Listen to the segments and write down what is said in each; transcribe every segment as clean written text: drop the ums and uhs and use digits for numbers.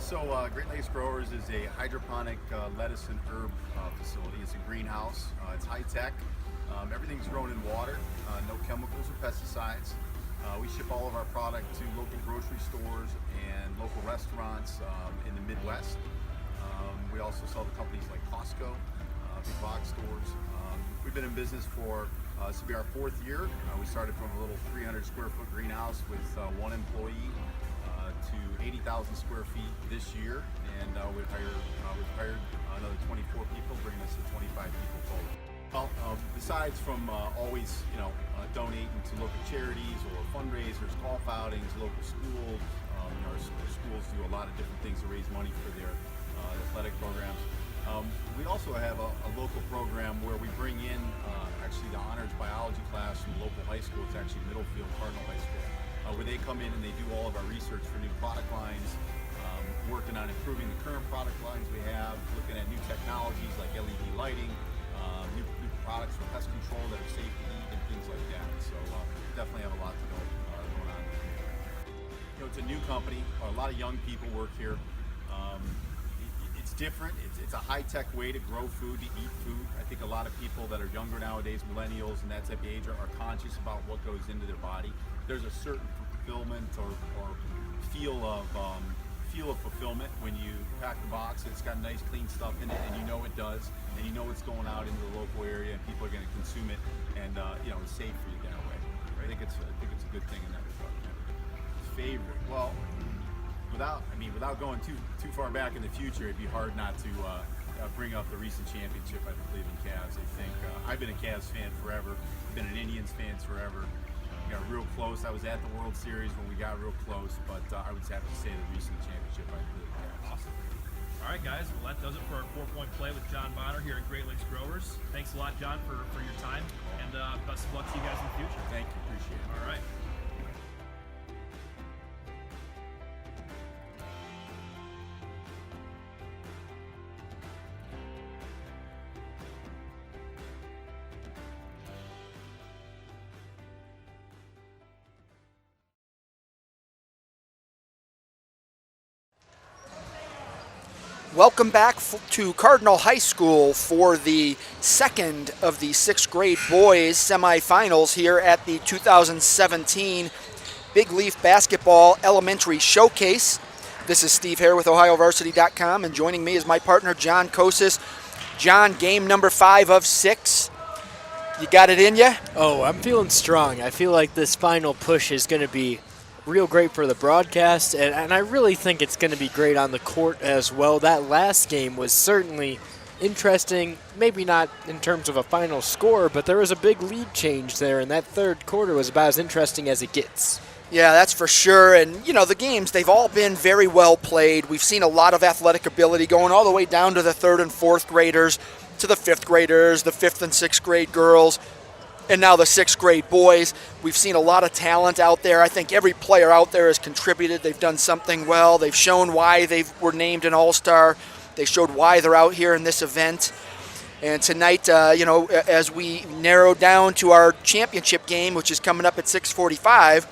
So Great Lakes Growers is a hydroponic lettuce and herb facility. It's a greenhouse. It's high tech. Everything's grown in water, no chemicals or pesticides. We ship all of our product to local grocery stores and local restaurants in the Midwest. We also sell to companies like Costco, big box stores. We've been in business for this will be our 4th year. We started from a little 300 square foot greenhouse with 1 employee to 80,000 square feet this year, and we've hired another 24 people, bringing us to 25 people total. Well, besides from always, donating to local charities or fundraisers, golf outings, local schools, our schools do a lot of different things to raise money for their athletic programs. We also have a local program where we bring in actually the honors biology class from the local high school. It's actually Middlefield Cardinal High School. Where they come in and they do all of our research for new product lines, working on improving the current product lines we have, looking at new technologies like LED lighting, new products for pest control that are safe to eat and things like that. So definitely have a lot to going on. It's a new company. A lot of young people work here. It's different. It's a high-tech way to grow food, to eat food. I think a lot of people that are younger nowadays, millennials and that type of age, are conscious about what goes into their body. There's a certain fulfillment or feel of fulfillment when you pack the box. It's got nice, clean stuff in it, and you know it does, and you know it's going out into the local area, and people are going to consume it, and it's safe for you that way. I think it's a good thing in that regard. Favorite? Well, without going too far back in the future, it'd be hard not to bring up the recent championship by the Cleveland Cavs. I think I've been a Cavs fan forever, been an Indians fan forever. We got real close. I was at the World Series when we got real close, but I would have to say the recent championship by the Cleveland Cavs. Awesome. All right, guys. Well, that does it for our 4-point play with John Bonner here at Great Lakes Growers. Thanks a lot, John, for your time, and best of luck to you guys in the future. Thank you. Appreciate it. All right. Welcome back to Cardinal High School for the second of the 6th grade boys semifinals here at the 2017 Big Leaf Basketball Elementary Showcase. This is Steve Hare with OhioVarsity.com, and joining me is my partner, John Kosis. John, game number 5 of 6. You got it in you? Oh, I'm feeling strong. I feel like this final push is going to be real great for the broadcast, and I really think it's going to be great on the court as well. That last game was certainly interesting, maybe not in terms of a final score, but there was a big lead change there, and that third quarter was about as interesting as it gets. Yeah, that's for sure. And, the games, they've all been very well played. We've seen a lot of athletic ability going all the way down to the 3rd and 4th graders, to the 5th graders, the 5th and 6th grade girls, and now the 6th grade boys. We've seen a lot of talent out there. I think every player out there has contributed. They've done something well. They've shown why they were named an all-star. They showed why they're out here in this event. And tonight, as we narrow down to our championship game, which is coming up at 6:45,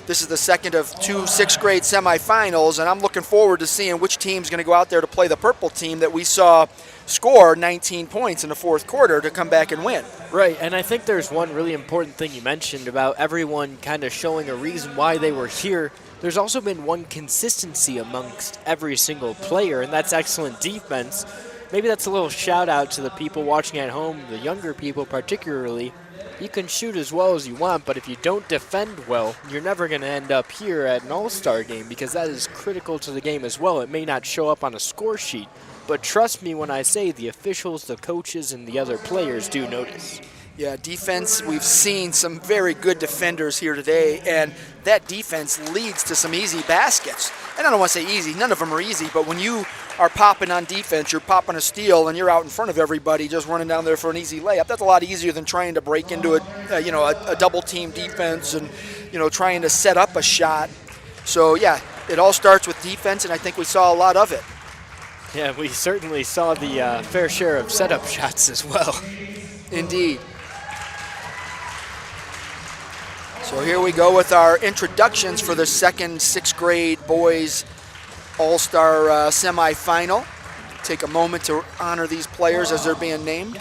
this is the second of 2 6th grade semifinals, and I'm looking forward to seeing which team's going to go out there to play the purple team that we saw score 19 points in the 4th quarter to come back and win. Right, and I think there's one really important thing you mentioned about everyone kind of showing a reason why they were here. There's also been one consistency amongst every single player, and that's excellent defense. Maybe that's a little shout out to the people watching at home, the younger people particularly. You can shoot as well as you want, but if you don't defend well, you're never going to end up here at an all-star game, because that is critical to the game as well. It may not show up on a score sheet, but trust me when I say the officials, the coaches, and the other players do notice. Yeah, defense, we've seen some very good defenders here today, and that defense leads to some easy baskets. And I don't want to say easy, none of them are easy, but when you are popping on defense, you're popping a steal, and you're out in front of everybody just running down there for an easy layup. That's a lot easier than trying to break into a double-team defense and, trying to set up a shot. So, yeah, it all starts with defense, and I think we saw a lot of it. Yeah, we certainly saw the fair share of setup shots as well. Indeed. So here we go with our introductions for the second 6th grade boys All-Star semifinal. Take a moment to honor these players as they're being named.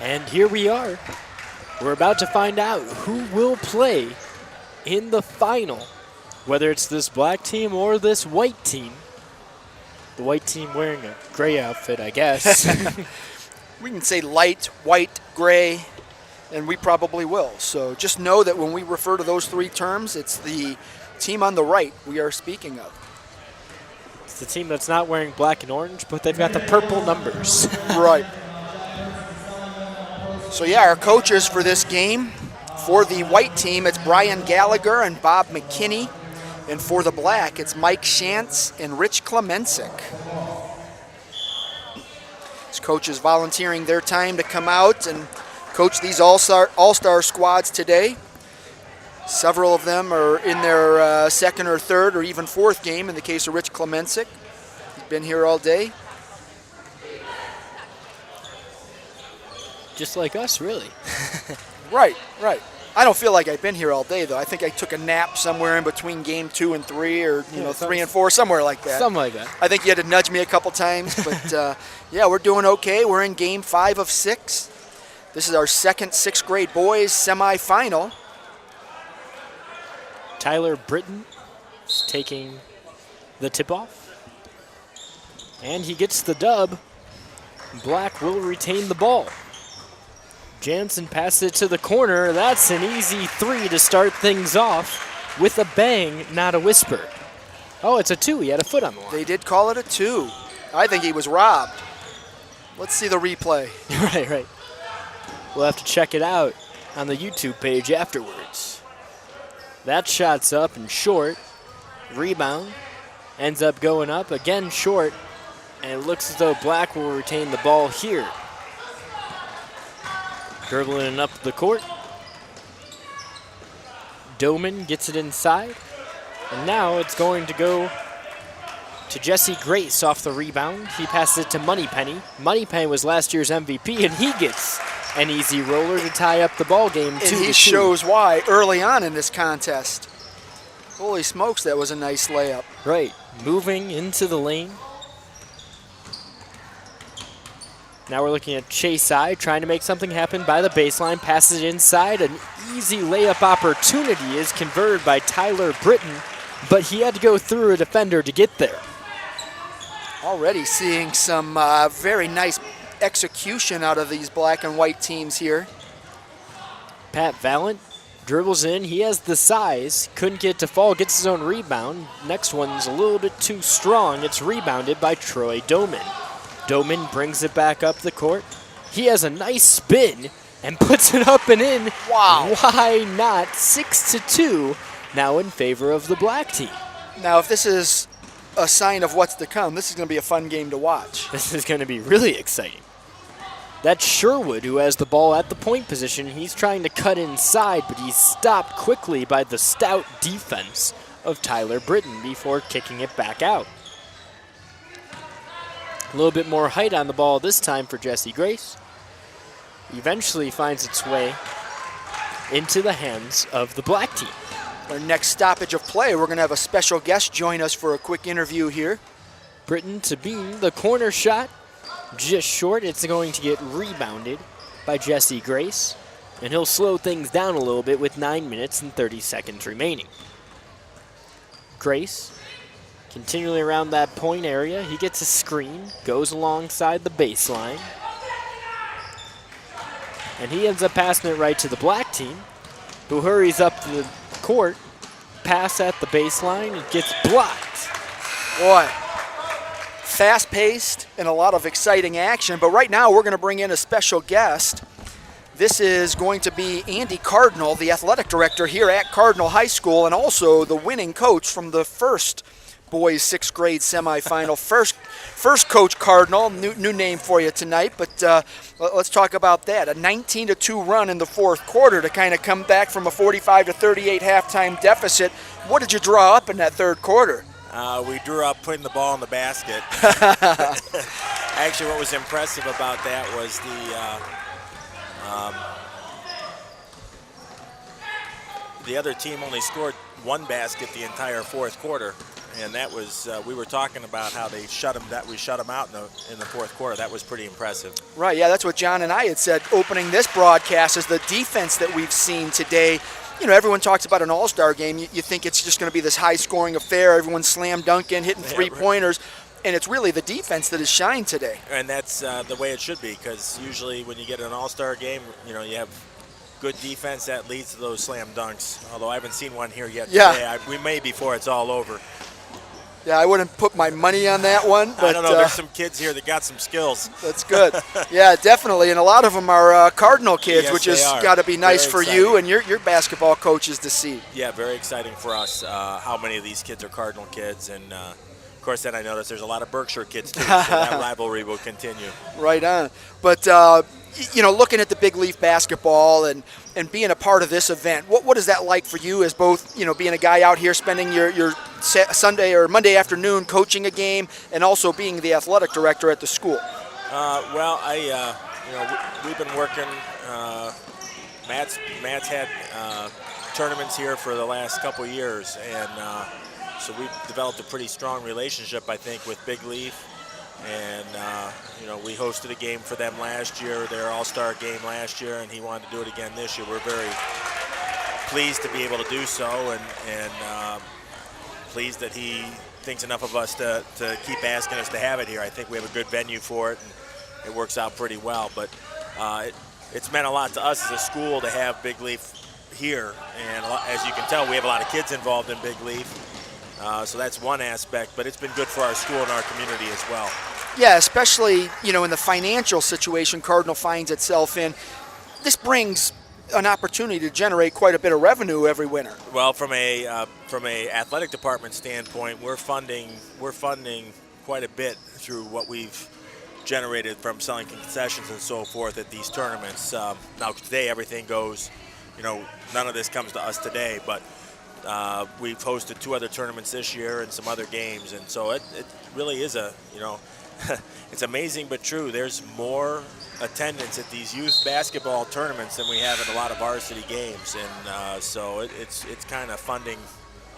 And here we are. We're about to find out who will play in the final, whether it's this black team or this white team. The white team wearing a gray outfit, I guess. We can say light, white, gray, and we probably will. So just know that when we refer to those three terms, it's the team on the right we are speaking of. It's the team that's not wearing black and orange, but they've got the purple numbers. Right. So yeah, our coaches for this game, for the white team, it's Brian Gallagher and Bob McKinney. And for the black, it's Mike Shantz and Rich Klemensick. These coaches volunteering their time to come out and coach these all-star squads today. Several of them are in their second or third or even fourth game in the case of Rich Klemensick. He's been here all day. Just like us, really. Right. I don't feel like I've been here all day, though. I think I took a nap somewhere in between game 2 and 3 or, 3 and 4, somewhere like that. Something like that. I think you had to nudge me a couple times, but yeah, we're doing okay. We're in game 5 of 6. This is our second 6th grade boys semifinal. Tyler Britton is taking the tip-off. And he gets the dub. Black will retain the ball. Jansen passes it to the corner. That's an easy 3 to start things off with a bang, not a whisper. Oh, it's a 2. He had a foot on the line. They did call it a 2. I think he was robbed. Let's see the replay. Right. We'll have to check it out on the YouTube page afterwards. That shot's up and short. Rebound ends up going up, again short. And it looks as though Black will retain the ball here. Dribbling it up the court. Doman gets it inside. And now it's going to go to Jesse Grace off the rebound. He passes it to Moneypenny. Moneypenny was last year's MVP, and he gets an easy roller to tie up the ball game 2-2. And he shows why early on in this contest. Holy smokes, that was a nice layup. Right, moving into the lane. Now we're looking at Chase I trying to make something happen by the baseline. Passes it inside. An easy layup opportunity is converted by Tyler Britton, but he had to go through a defender to get there. Already seeing some very nice execution out of these black and white teams here. Pat Valent dribbles in. He has the size. Couldn't get to fall. Gets his own rebound. Next one's a little bit too strong. It's rebounded by Troy Doman. Doman brings it back up the court. He has a nice spin and puts it up and in. Wow. Why not? 6-2 now in favor of the black team. Now, if this is a sign of what's to come, this is going to be a fun game to watch. This is going to be really exciting. That's Sherwood who has the ball at the point position. He's trying to cut inside, but he's stopped quickly by the stout defense of Tyler Britton before kicking it back out. A little bit more height on the ball this time for Jesse Grace. Eventually finds its way into the hands of the black team. Our next stoppage of play, we're going to have a special guest join us for a quick interview here. Britton to beam the corner shot. Just short. It's going to get rebounded by Jesse Grace. And he'll slow things down a little bit with 9 minutes and 30 seconds remaining. Grace continually around that point area. He gets a screen, goes alongside the baseline. And he ends up passing it right to the black team, who hurries up the court. Pass at the baseline. It gets blocked. Boy, fast-paced and a lot of exciting action. But right now we're going to bring in a special guest. This is going to be Andy Cardinal, the athletic director here at Cardinal High School, and also the winning coach from the first boys 6th grade semifinal. First Coach Cardinal, new name for you tonight, but let's talk about that. A 19-2 run in the fourth quarter to kind of come back from a 45-38 halftime deficit. What did you draw up in that third quarter? We drew up putting the ball in the basket. Actually, what was impressive about that was the other team only scored one basket the entire fourth quarter. And that was, we were talking about how they shut them out in the fourth quarter. That was pretty impressive. Right, yeah, that's what John and I had said opening this broadcast is the defense that we've seen today. You know, everyone talks about an all-star game. You think it's just going to be this high-scoring affair, everyone slam dunking, hitting three-pointers, and it's really the defense that has shined today. And that's the way it should be, because usually when you get an all-star game, you know, you have good defense that leads to those slam dunks. Although I haven't seen one here yet Yeah. today. We may before it's all over. Yeah, I wouldn't put my money on that one. But, I don't know. There's some kids here that got some skills. That's good. Yeah, definitely. And a lot of them are Cardinal kids, Yes, which they has are. got to be nice Very for you exciting. and your basketball coaches to see. Yeah, very exciting for us how many of these kids are Cardinal kids. And, of course, then I noticed there's a lot of Berkshire kids, too. So that rivalry will continue. Right on. But, looking at the Big Leaf basketball and being a part of this event, what is that like for you as both, being a guy out here spending your Sunday or Monday afternoon coaching a game and also being the athletic director at the school? Well, we've been working. Matt's had tournaments here for the last couple of years, and so we've developed a pretty strong relationship, I think, with Big Leaf. And we hosted a game for them last year, their All-Star game last year, and he wanted to do it again this year. We're very pleased to be able to do so, and pleased that he thinks enough of us to keep asking us to have it here. I think we have a good venue for it, and it works out pretty well. But it's meant a lot to us as a school to have Big Leaf here, and as you can tell, we have a lot of kids involved in Big Leaf. So that's one aspect, but it's been good for our school and our community as well. Yeah, especially, in the financial situation Cardinal finds itself in. This brings an opportunity to generate quite a bit of revenue every winter. Well, from a athletic department standpoint, we're funding quite a bit through what we've generated from selling concessions and so forth at these tournaments. Now today everything goes, none of this comes to us today, but we've hosted 2 other tournaments this year and some other games, and so it really is it's amazing but true. There's more attendance at these youth basketball tournaments than we have in a lot of varsity games, and so it's kind of funding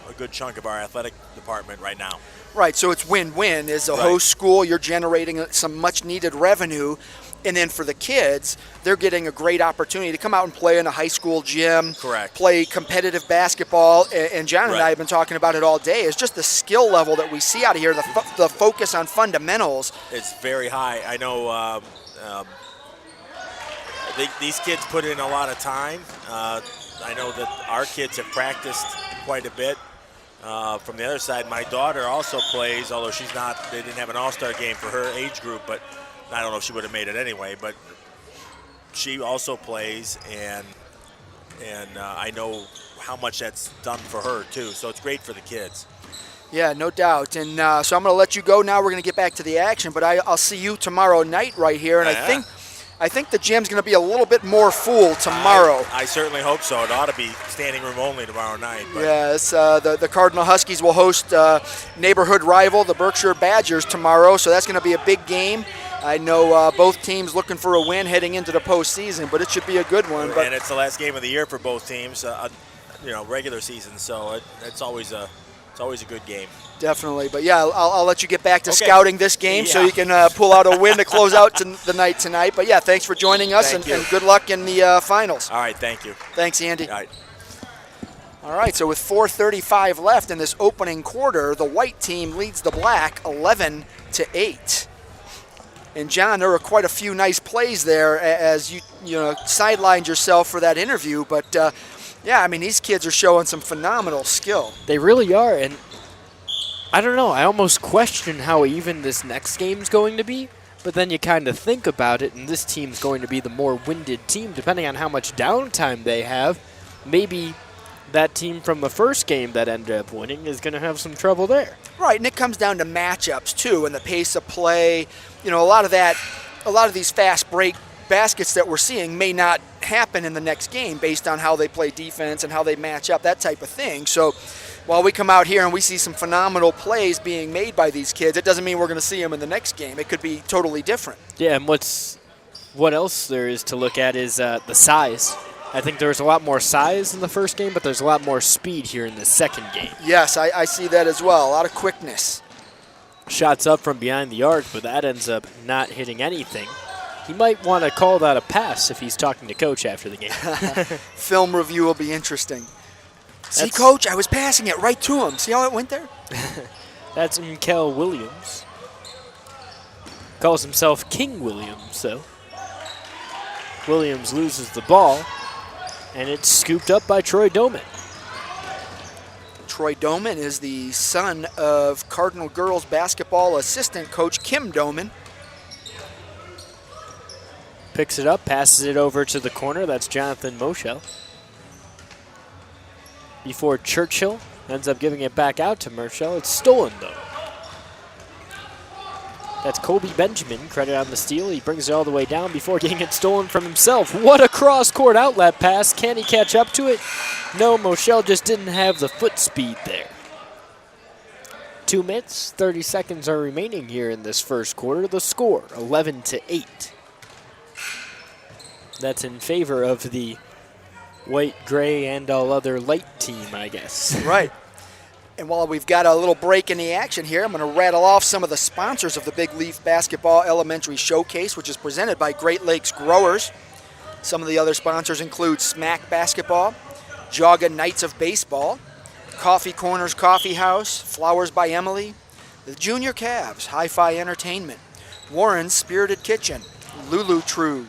a good chunk of our athletic department right now. Right, so it's win-win. As a Right. host school, you're generating some much-needed revenue, and then for the kids, they're getting a great opportunity to come out and play in a high school gym. Correct. Play competitive basketball, and John and Right. I have been talking about it all day. It's just the skill level that we see out of here, the focus on fundamentals. It's very high. I know these kids put in a lot of time. I know that our kids have practiced quite a bit. From the other side, my daughter also plays, although they didn't have an all-star game for her age group, but I don't know if she would have made it anyway, but she also plays, and I know how much that's done for her too, so it's great for the kids. Yeah, no doubt. And so I'm going to let you go now. We're going to get back to the action, but I'll see you tomorrow night right here, and Yeah. I think the gym's going to be a little bit more full tomorrow. I certainly hope so. It ought to be standing room only tomorrow night. But Yes, the Cardinal Huskies will host neighborhood rival, the Berkshire Badgers, tomorrow, so that's going to be a big game. I know both teams looking for a win heading into the postseason, but it should be a good one. But and it's the last game of the year for both teams, regular season, so it's always a good game. definitely. But yeah, I'll let you get back to Okay. scouting this game so Yeah. you can pull out a win to close out the night tonight. But yeah, thanks for joining us, Thank and you. good luck in the finals. All right, thank you. Thanks, Andy. All right. All right, so with 4:35 left in this opening quarter, the white team leads the black 11-8. And John, there were quite a few nice plays there as you sidelined yourself for that interview. But yeah, I mean, these kids are showing some phenomenal skill. They really are, and I don't know. I almost question how even this next game's going to be, but then you kind of think about it, and this team's going to be the more winded team, depending on how much downtime they have. Maybe that team from the first game that ended up winning is going to have some trouble there. Right, and it comes down to matchups too, and the pace of play. A lot of these fast break baskets that we're seeing may not happen in the next game based on how they play defense and how they match up, that type of thing. So while we come out here and we see some phenomenal plays being made by these kids, it doesn't mean we're going to see them in the next game. It could be totally different. Yeah, and what else there is to look at is the size. I think there's a lot more size in the first game, but there's a lot more speed here in the second game. Yes, I see that as well. A lot of quickness. Shots up from behind the arc, but that ends up not hitting anything. He might want to call that a pass if he's talking to Coach after the game. Film review will be interesting. See, That's- Coach, I was passing it right to him. See how it went there? That's Mkel Williams. Calls himself King Williams, so. Williams loses the ball. And it's scooped up by Troy Doman. Troy Doman is the son of Cardinal girls basketball assistant coach Kim Doman. Picks it up, passes it over to the corner. That's Jonathan Moschel. Before Churchill ends up giving it back out to Moschel. It's stolen, though. That's Kobe Benjamin, credit on the steal. He brings it all the way down before getting it stolen from himself. What a cross-court outlet pass. Can he catch up to it? No, Moschel just didn't have the foot speed there. 2 minutes, 30 seconds are remaining here in this first quarter. The score, 11-8. That's in favor of the white, gray, and all other light team, I guess. Right. And while we've got a little break in the action here, I'm going to rattle off some of the sponsors of the Big Leaf Basketball Elementary Showcase, which is presented by Great Lakes Growers. Some of the other sponsors include Smack Basketball, Jogga Knights of Baseball, Coffee Corners Coffee House, Flowers by Emily, the Junior Cavs, Hi-Fi Entertainment, Warren's Spirited Kitchen, Lulu True,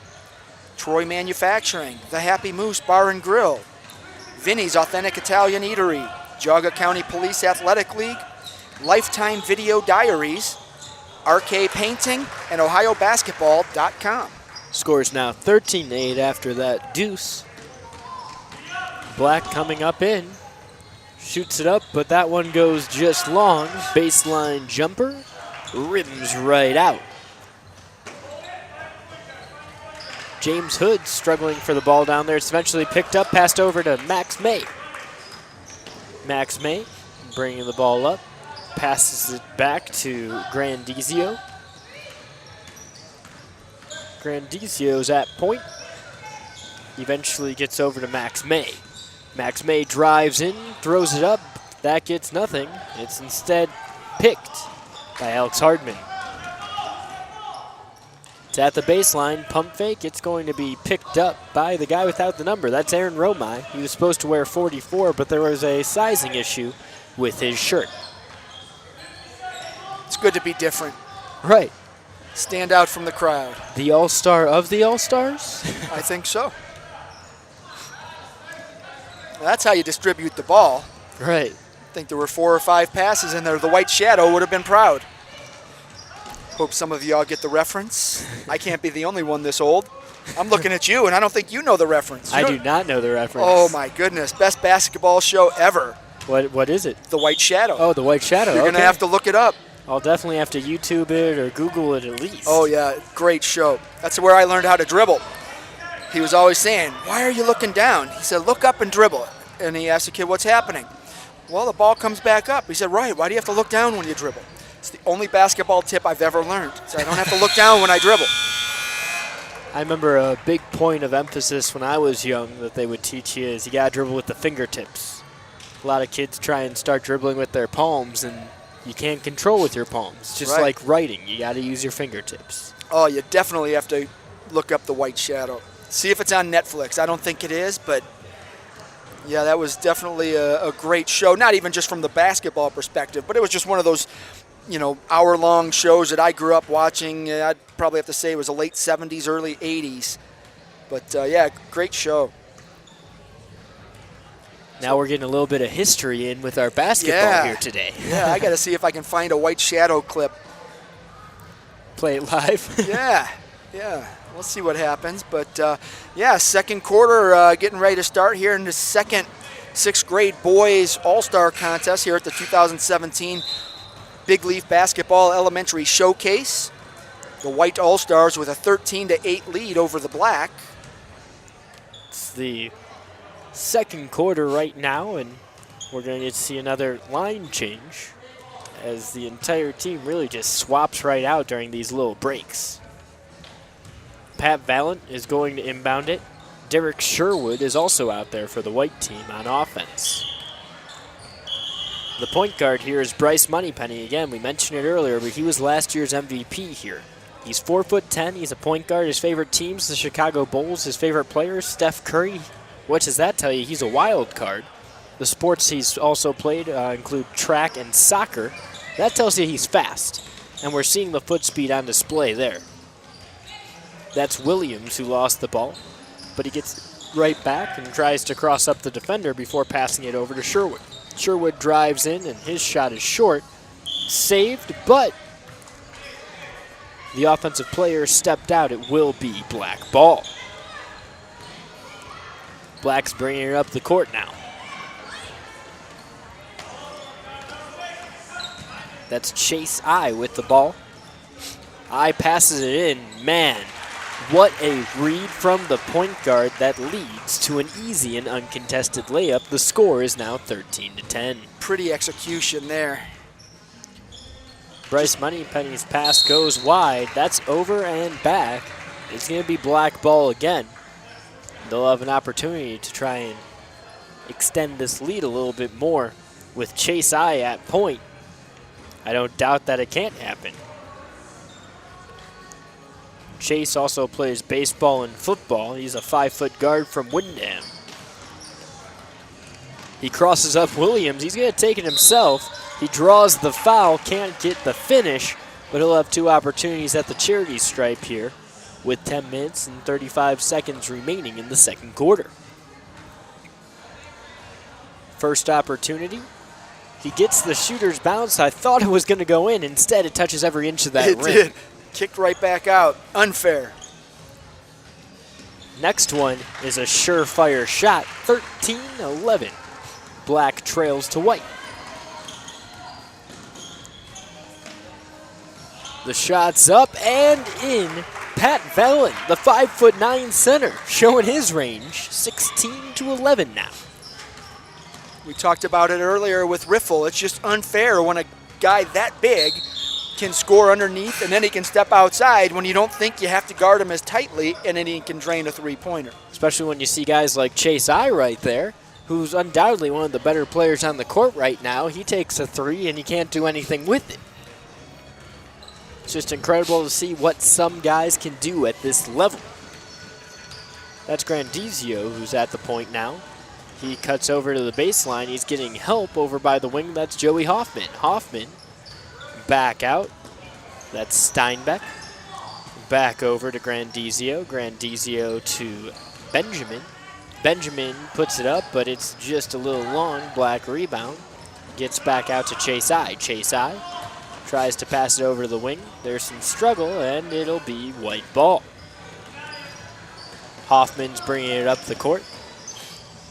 Troy Manufacturing, The Happy Moose Bar and Grill, Vinny's Authentic Italian Eatery, Jogga County Police Athletic League, Lifetime Video Diaries, RK Painting, and OhioBasketball.com. Score's now 13-8 after that deuce. Black coming up in. Shoots it up, but that one goes just long. Baseline jumper. Rims right out. James Hood struggling for the ball down there. It's eventually picked up, passed over to Max May. Max May bringing the ball up. Passes it back to Grandizio. Grandizio's at point. Eventually gets over to Max May. Max May drives in, throws it up. That gets nothing. It's instead picked by Alex Hardman. It's at the baseline, pump fake. It's going to be picked up by the guy without the number. That's Aaron Romai. He was supposed to wear 44, but there was a sizing issue with his shirt. It's good to be different. Right. Stand out from the crowd. The all-star of the all-stars? I think so. That's how you distribute the ball. Right. I think there were 4 or 5 passes in there. The White Shadow would have been proud. Hope some of y'all get the reference. I can't be the only one this old. I'm looking at you, and I don't think you know the reference. I do not know the reference. Oh, my goodness. Best basketball show ever. What is it? The White Shadow. Oh, The White Shadow. You're going to have to look it up. I'll definitely have to YouTube it or Google it at least. Oh, yeah. Great show. That's where I learned how to dribble. He was always saying, "Why are you looking down?" He said, "Look up and dribble." And he asked the kid, "What's happening?" "Well, the ball comes back up." He said, "Right. Why do you have to look down when you dribble?" It's the only basketball tip I've ever learned. So I don't have to look down when I dribble. I remember a big point of emphasis when I was young that they would teach you is you got to dribble with the fingertips. A lot of kids try and start dribbling with their palms, and you can't control with your palms. Just Right. like writing, you got to use your fingertips. Oh, you definitely have to look up The White Shadow. See if it's on Netflix. I don't think it is, but yeah, that was definitely a great show. Not even just from the basketball perspective, but it was just one of those, hour-long shows that I grew up watching. I'd probably have to say it was the late 70s, early 80s. But yeah, great show. Now we're getting a little bit of history in with our basketball here today. Yeah, I got to see if I can find a White Shadow clip. Play it live. Yeah. We'll see what happens. But, yeah, second quarter getting ready to start here in the second 6th grade boys all-star contest here at the 2017 Big Leaf Basketball Elementary Showcase. The White All-Stars with a 13-8 lead over the Black. It's the second quarter right now, and we're going to get to see another line change as the entire team really just swaps right out during these little breaks. Pat Valent is going to inbound it. Derek Sherwood is also out there for the white team on offense. The point guard here is Bryce Moneypenny. Again, we mentioned it earlier, but he was last year's MVP here. He's 4'10". He's a point guard. His favorite teams, the Chicago Bulls. His favorite players, Steph Curry. What does that tell you? He's a wild card. The sports he's also played include track and soccer. That tells you he's fast, and we're seeing the foot speed on display there. That's Williams who lost the ball, but he gets right back and tries to cross up the defender before passing it over to Sherwood. Sherwood drives in, and his shot is short. Saved, but the offensive player stepped out. It will be black ball. Black's bringing it up the court now. That's Chase I with the ball. I passes it in. Man, what a read from the point guard that leads to an easy and uncontested layup. The score is now 13-10. Pretty execution there. Bryce Moneypenny's pass goes wide. That's over and back. It's going to be black ball again. They'll have an opportunity to try and extend this lead a little bit more with Chase I at point. I don't doubt that it can't happen. Chase also plays baseball and football. He's a 5-foot guard from Windham. He crosses up Williams. He's going to take it himself. He draws the foul, can't get the finish, but he'll have 2 opportunities at the charity stripe here with 10 minutes and 35 seconds remaining in the second quarter. First opportunity. He gets the shooter's bounce. I thought it was going to go in. Instead, it touches every inch of that rim. It did. Kicked right back out. Unfair. Next one is a surefire shot. 13-11. Black trails to white. The shot's up and in. Pat Vellen, the 5'9" center, showing his range. 16-11 now. We talked about it earlier with Riffle. It's just unfair when a guy that big can score underneath and then he can step outside when you don't think you have to guard him as tightly, and then he can drain a three-pointer. Especially when you see guys like Chase I right there, who's undoubtedly one of the better players on the court right now. He takes a three and he can't do anything with it. It's just incredible to see what some guys can do at this level. That's Grandizio who's at the point now. He cuts over to the baseline. He's getting help over by the wing. That's Joey Hoffman. Hoffman back out. That's Steinbeck. Back over to Grandizio. Grandizio to Benjamin. Benjamin puts it up, but it's just a little long. Black rebound. Gets back out to Chase I. Chase I tries to pass it over to the wing. There's some struggle, and it'll be white ball. Hoffman's bringing it up the court.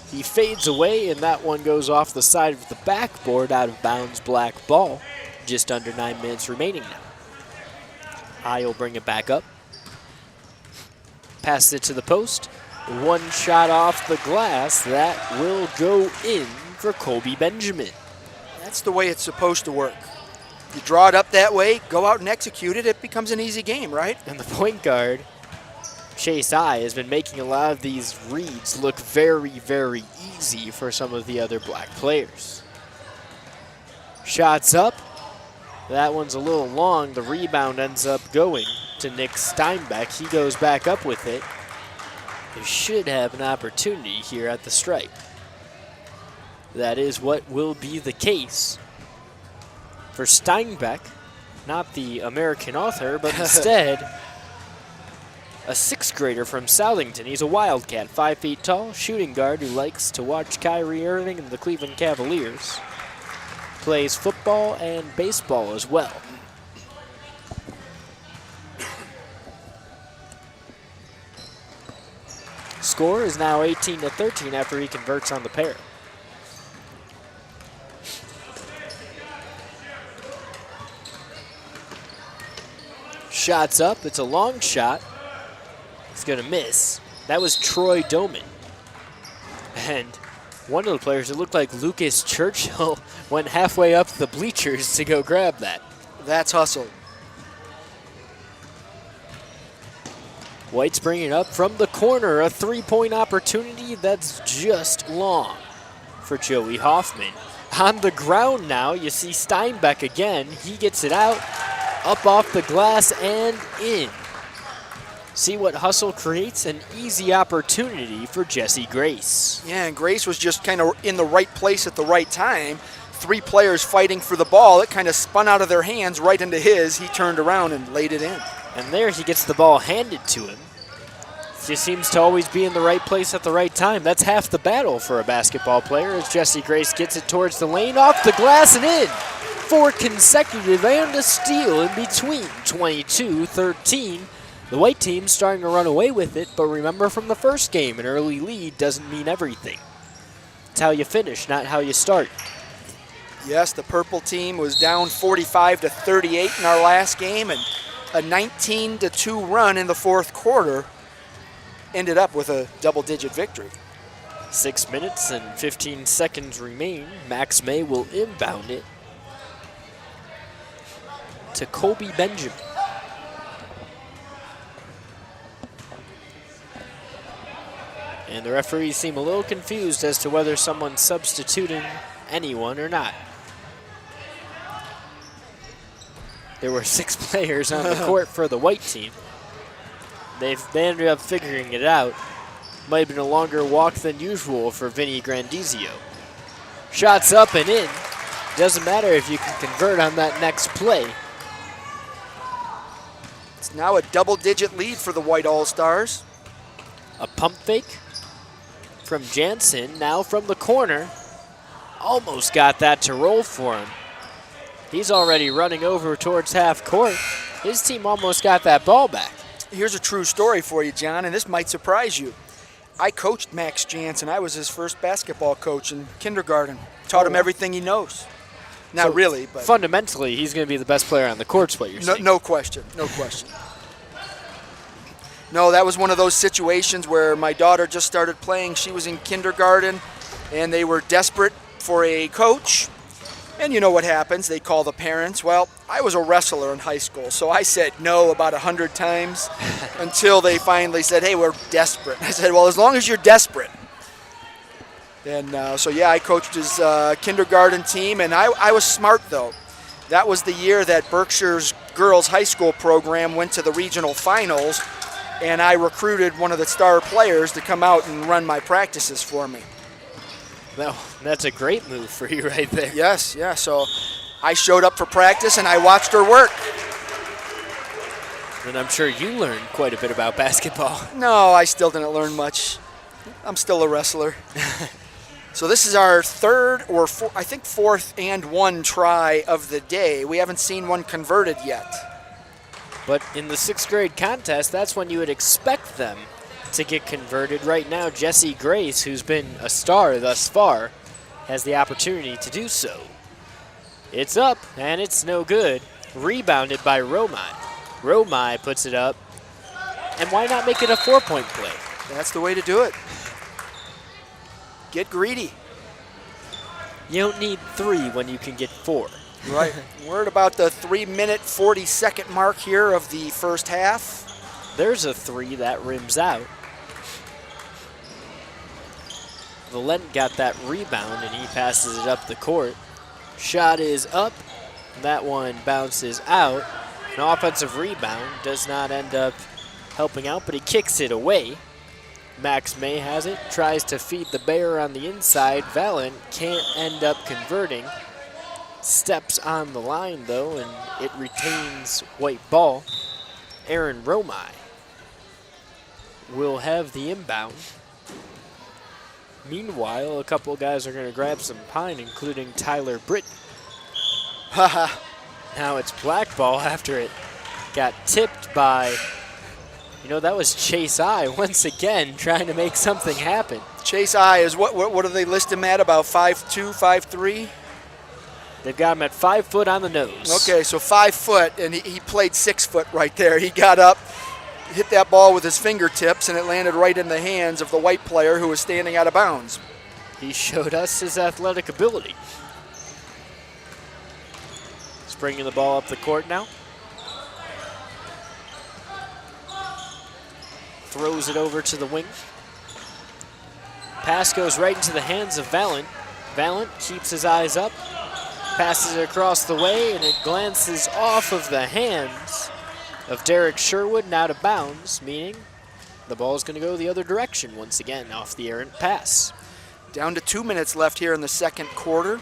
He fades away, and that one goes off the side of the backboard, out of bounds, black ball. Just under 9 minutes remaining now. I will bring it back up. Passes it to the post. One shot off the glass. That will go in for Colby Benjamin. That's the way it's supposed to work. You draw it up that way, go out and execute it, it becomes an easy game, right? And the point guard, Chase I, has been making a lot of these reads look very, very easy for some of the other black players. Shots up. That one's a little long. The rebound ends up going to Nick Steinbeck. He goes back up with it. They should have an opportunity here at the stripe. That is what will be the case for Steinbeck, not the American author, but instead a 6th grader from Southington. He's a Wildcat, 5 feet tall, shooting guard who likes to watch Kyrie Irving and the Cleveland Cavaliers. Plays football and baseball as well. Score is now 18-13 after he converts on the pair. Shot's up. It's a long shot. It's going to miss. That was Troy Doman. And one of the players, it looked like Lucas Churchill, went halfway up the bleachers to go grab that. That's hustle. White's bringing it up from the corner. A three-point opportunity that's just long for Joey Hoffman. On the ground now, you see Steinbeck again. He gets it out, up off the glass and in. See what hustle creates? An easy opportunity for Jesse Grace. Yeah, and Grace was just kind of in the right place at the right time. 3 players fighting for the ball. It kind of spun out of their hands right into his. He turned around and laid it in. And there he gets the ball handed to him. just seems to always be in the right place at the right time. That's half the battle for a basketball player as Jesse Grace gets it towards the lane, off the glass and in. 4 consecutive and a steal in between, 22-13. The white team starting to run away with it, but remember from the first game, an early lead doesn't mean everything. It's how you finish, not how you start. Yes, the purple team was down 45-38 in our last game, and a 19-2 run in the fourth quarter ended up with a double-digit victory. 6 minutes and 15 seconds remain. Max May will inbound it to Colby Benjamin. And the referees seem a little confused as to whether someone's substituting anyone or not. There were 6 players on the court for the white team. They ended up figuring it out. Might have been a longer walk than usual for Vinny Grandizio. Shots up and in. Doesn't matter if you can convert on that next play. It's now a double-digit lead for the White All-Stars. A pump fake from Jansen, now from the corner. Almost got that to roll for him. He's already running over towards half court. His team almost got that ball back. Here's a true story for you, John, and this might surprise you. I coached Max Jansen. I was his first basketball coach in kindergarten. Taught him everything he knows. Not So really, but fundamentally, he's going to be the best player on the court, is what you're saying. no question, no question. No, that was one of those situations where my daughter just started playing. She was in kindergarten, and they were desperate for a coach. And you know what happens? They call the parents. Well, I was a wrestler in high school, so I said no about 100 times until they finally said, hey, we're desperate. I said, well, as long as you're desperate. And so, yeah, I coached his kindergarten team, and I was smart, though. That was the year that Berkshire's girls' high school program went to the regional finals, and I recruited one of the star players to come out and run my practices for me. No, that's a great move for you right there. Yes, yeah. So I showed up for practice and I watched her work. And I'm sure you learned quite a bit about basketball. No, I still didn't learn much. I'm still a wrestler. So this is our third or fourth and one try of the day. We haven't seen one converted yet. But in the 6th grade contest, that's when you would expect them to get converted. Right now, Jesse Grace, who's been a star thus far, has the opportunity to do so. It's up, and it's no good. Rebounded by Romai. Romai puts it up, and why not make it a 4-point play? That's the way to do it. Get greedy. You don't need 3 when you can get 4. Right. We're at about the 3-minute, 40-second mark here of the first half. There's a 3 that rims out. Valent got that rebound, and he passes it up the court. Shot is up. That one bounces out. An offensive rebound does not end up helping out, but he kicks it away. Max May has it, tries to feed the bear on the inside. Valent can't end up converting. Steps on the line, though, and it retains white ball. Aaron Romai will have the inbound. Meanwhile, a couple guys are going to grab some pine, including Tyler Britton. Now it's black ball after it got tipped by, that was Chase I once again trying to make something happen. Chase I is what do they list him at, about 5'2", 5'3"? They've got him at 5 foot on the nose. Okay, so 5 foot, and he played 6 foot right there. He got up, hit that ball with his fingertips, and it landed right in the hands of the white player who was standing out of bounds. He showed us his athletic ability. He's bringing the ball up the court now. Throws it over to the wing. Pass goes right into the hands of Valent. Valent keeps his eyes up, passes it across the way, and it glances off of the hands of Derek Sherwood and out of bounds, meaning the ball is going to go the other direction once again off the errant pass. Down to 2 minutes left here in the second quarter.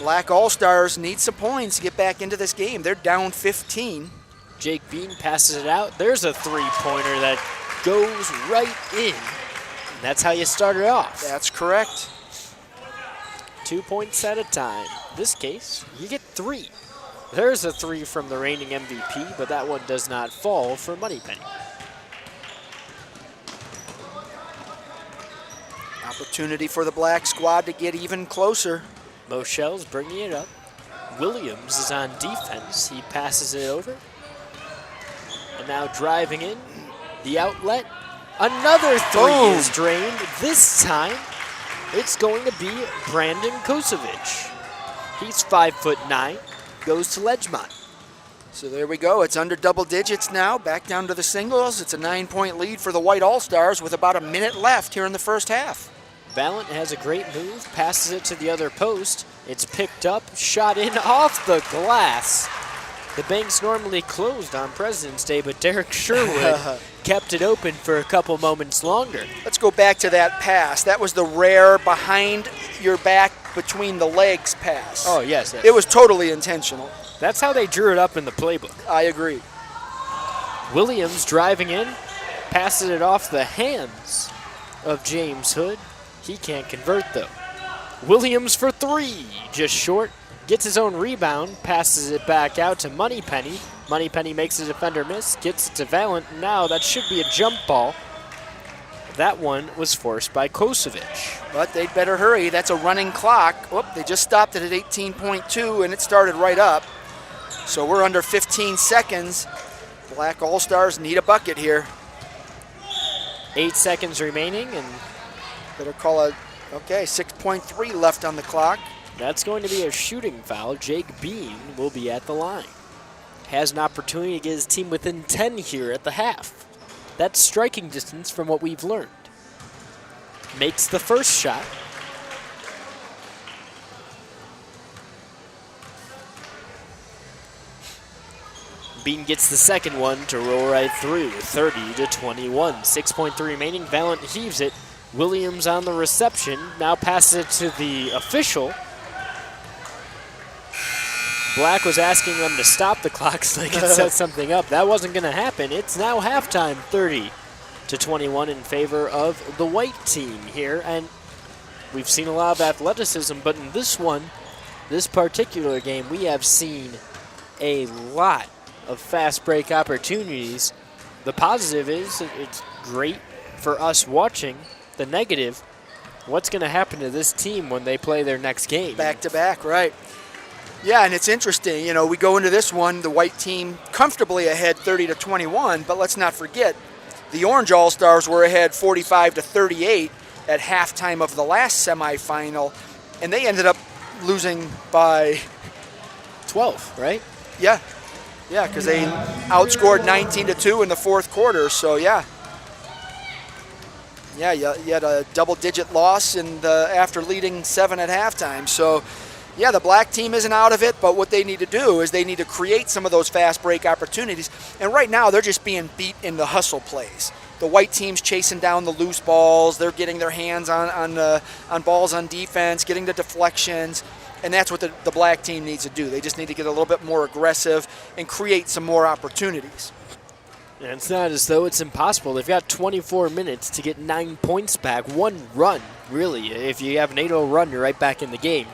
Black All-Stars need some points to get back into this game. They're down 15. Jake Bean passes it out. There's a three-pointer that goes right in. And that's how you start it off. That's correct. 2 points at a time. In this case, you get 3. There's a 3 from the reigning MVP, but that one does not fall for Moneypenny. Opportunity for the black squad to get even closer. Moshelle's bringing it up. Williams is on defense. He passes it over. And now driving in, the outlet. Another 3 Boom. is drained. This time, it's going to be Brandon Kosovic. He's 5'9", goes to Ledgemont. So there we go. It's under double digits now. Back down to the singles. It's a 9-point lead for the White All-Stars with about a minute left here in the first half. Valent has a great move, passes it to the other post. It's picked up, shot in off the glass. The bank's normally closed on President's Day, but Derek Sherwood kept it open for a couple moments longer. Let's go back to that pass. That was the rare behind your back between the legs pass. Oh, yes. It was totally intentional. That's how they drew it up in the playbook. I agree. Williams driving in, passes it off the hands of James Hood. He can't convert, though. Williams for 3, just short. Gets his own rebound, passes it back out to Moneypenny. Moneypenny makes a defender miss, gets it to Valent. Now that should be a jump ball. That one was forced by Kosovic. But they'd better hurry. That's a running clock. Whoop, they just stopped it at 18.2, and it started right up. So we're under 15 seconds. Black All-Stars need a bucket here. 8 seconds remaining, and Better call it, okay, 6.3 left on the clock. that's going to be a shooting foul. Jake Bean will be at the line. Has an opportunity to get his team within 10 here at the half. That's striking distance from what we've learned. Makes the first shot. Bean gets the second one to roll right through, 30-21. 6.3 remaining. Valent heaves it. Williams on the reception. Now passes it to the official. Black was asking them to stop the clock so they could set something up. That wasn't going to happen. It's now halftime, 30-21 in favor of the white team here. And we've seen a lot of athleticism, but in this one, this particular game, we have seen a lot of fast break opportunities. The positive is it's great for us watching. The negative, what's going to happen to this team when they play their next game? Back to back, right. Yeah, and it's interesting. You know, we go into this one, the white team comfortably ahead 30-21, but let's not forget, the Orange All-Stars were ahead 45-38 at halftime of the last semifinal, and they ended up losing by 12, right? Yeah, because they outscored 19-2 in the fourth quarter. So yeah, you had a double-digit loss after leading 7 at halftime. So yeah, the black team isn't out of it, but what they need to do is they need to create some of those fast break opportunities. And right now they're just being beat in the hustle plays. The white team's chasing down the loose balls. They're getting their hands on balls on defense, getting the deflections. And that's what the black team needs to do. They just need to get a little bit more aggressive and create some more opportunities. And it's not as though it's impossible. They've got 24 minutes to get 9 points back. One run, really. If you have an 8-0 run, you're right back in the game.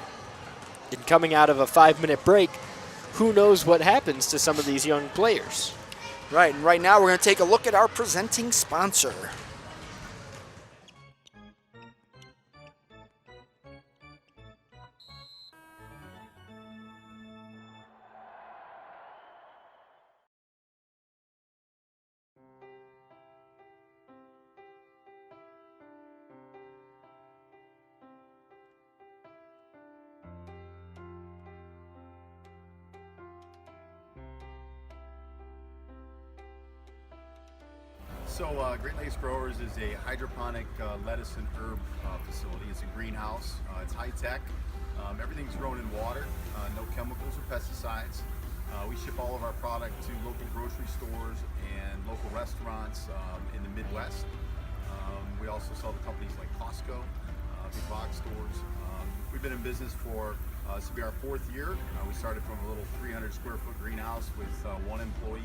And coming out of a 5-minute break, who knows what happens to some of these young players. Right, and right now we're going to take a look at our presenting sponsor. So Great Lakes Growers is a hydroponic lettuce and herb facility. It's a greenhouse. It's high tech. Everything's grown in water, no chemicals or pesticides. We ship all of our product to local grocery stores and local restaurants in the Midwest. We also sell to companies like Costco, big box stores. We've been in business for this will be our 4th year. We started from a little 300 square foot greenhouse with 1 employee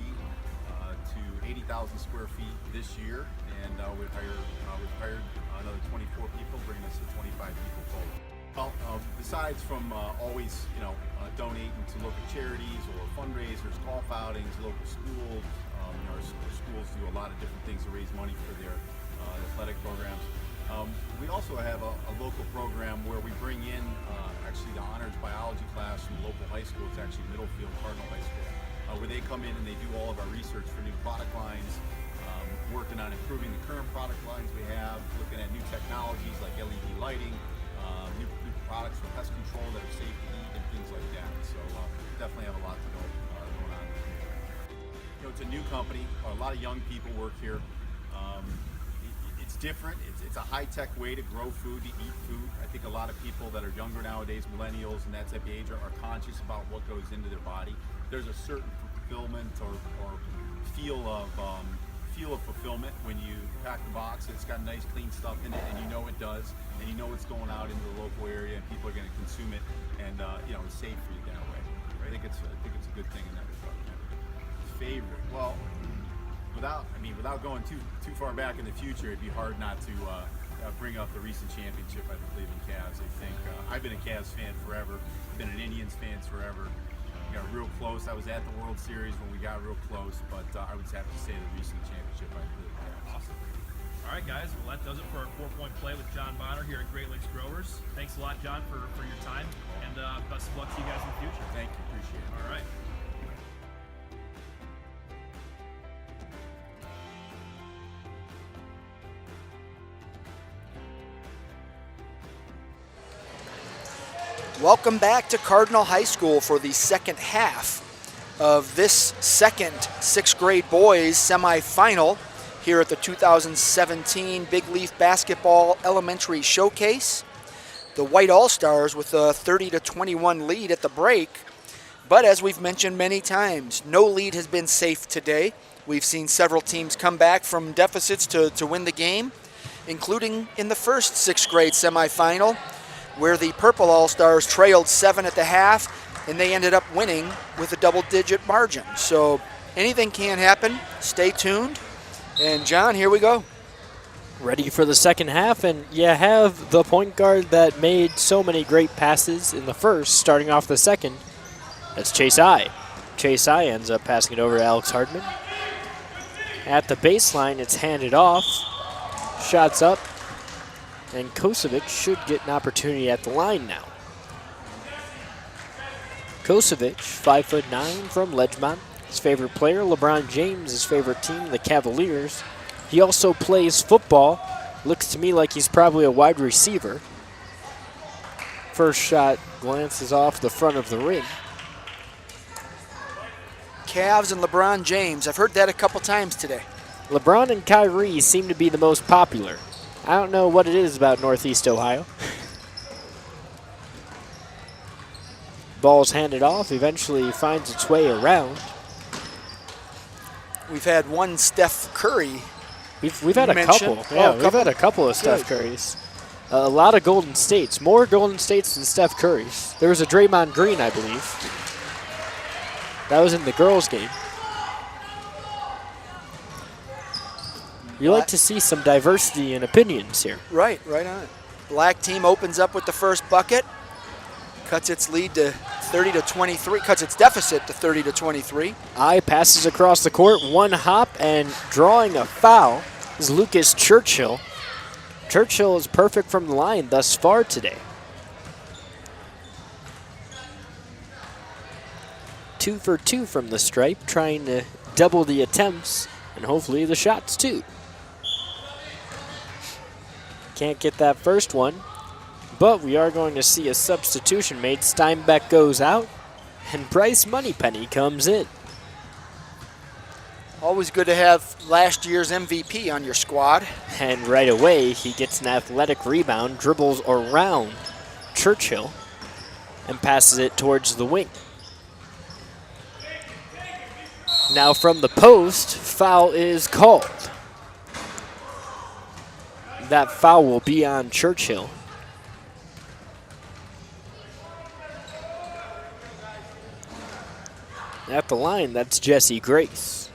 to 80,000 square feet this year, and we've hired another 24 people, bringing us to 25 people total. Well, besides from always, donating to local charities or fundraisers, golf outings, local schools, our schools do a lot of different things to raise money for their athletic programs. We also have a local program where we bring in actually the honors biology class from the local high school. It's actually Middlefield Cardinal High School, where they come in and they do all of our research for new product lines, working on improving the current product lines we have, looking at new technologies like LED lighting, new products for pest control that are safe to eat and things like that. So definitely have a lot to go going on. It's a new company. A lot of young people work here. It's different. It's a high-tech way to grow food, to eat food. I think a lot of people that are younger nowadays, millennials and that type of age, are conscious about what goes into their body. There's a certain fulfillment or feel of fulfillment when you pack the box. It's got nice, clean stuff in it, and you know it does, and you know it's going out into the local area, and people are going to consume it, and it's safe for you that way. I think it's a good thing in that regard. Favorite? Well, without going too far back in the future, it'd be hard not to bring up the recent championship by the Cleveland Cavs. I think I've been a Cavs fan forever, been an Indians fan forever. Got real close. I was at the World Series when we got real close, but I would have to say the recent championship by the Cleveland Cavs. Awesome. All right, guys. Well, that does it for our 4-point play with John Bonner here at Great Lakes Growers. Thanks a lot, John, for your time, and best of luck to you guys in the future. Thank you. Appreciate it. All right. Welcome back to Cardinal High School for the second half of this second sixth grade boys semifinal here at the 2017 Big Leaf Basketball Elementary Showcase. The White All-Stars with a 30-21 lead at the break, but as we've mentioned many times, no lead has been safe today. We've seen several teams come back from deficits to win the game, including in the first sixth grade semifinal, where the Purple All-Stars trailed 7 at the half, and they ended up winning with a double-digit margin. So anything can happen. Stay tuned. And John, here we go. Ready for the second half, and you have the point guard that made so many great passes in the first, starting off the second. That's Chase I. Chase I ends up passing it over to Alex Hardman. At the baseline, it's handed off. Shots up. And Kosovic should get an opportunity at the line now. Kosovic, 5'9" from Ledgemont. His favorite player, LeBron James, his favorite team, the Cavaliers. He also plays football. Looks to me like he's probably a wide receiver. First shot glances off the front of the ring. Cavs and LeBron James. I've heard that a couple times today. LeBron and Kyrie seem to be the most popular. I don't know what it is about Northeast Ohio. Ball's handed off, eventually finds its way around. We've had one Steph Curry. We've had a couple. Yeah, we've had a couple of Steph Currys. A lot of Golden States. More Golden States than Steph Curry's. There was a Draymond Green, I believe. That was in the girls' game. You like to see some diversity in opinions here. Right on. Black team opens up with the first bucket, cuts its lead to 30-23, cuts its deficit to 30-23. I passes across the court, one hop, and drawing a foul is Lucas Churchill. Churchill is perfect from the line thus far today. 2 for 2 from the stripe, trying to double the attempts and hopefully the shots too. Can't get that first one, but we are going to see a substitution made. Steinbeck goes out, and Bryce Moneypenny comes in. Always good to have last year's MVP on your squad. And right away, he gets an athletic rebound, dribbles around Churchill, and passes it towards the wing. Now from the post, foul is called. That foul will be on Churchill. At the line, that's Jesse Grace.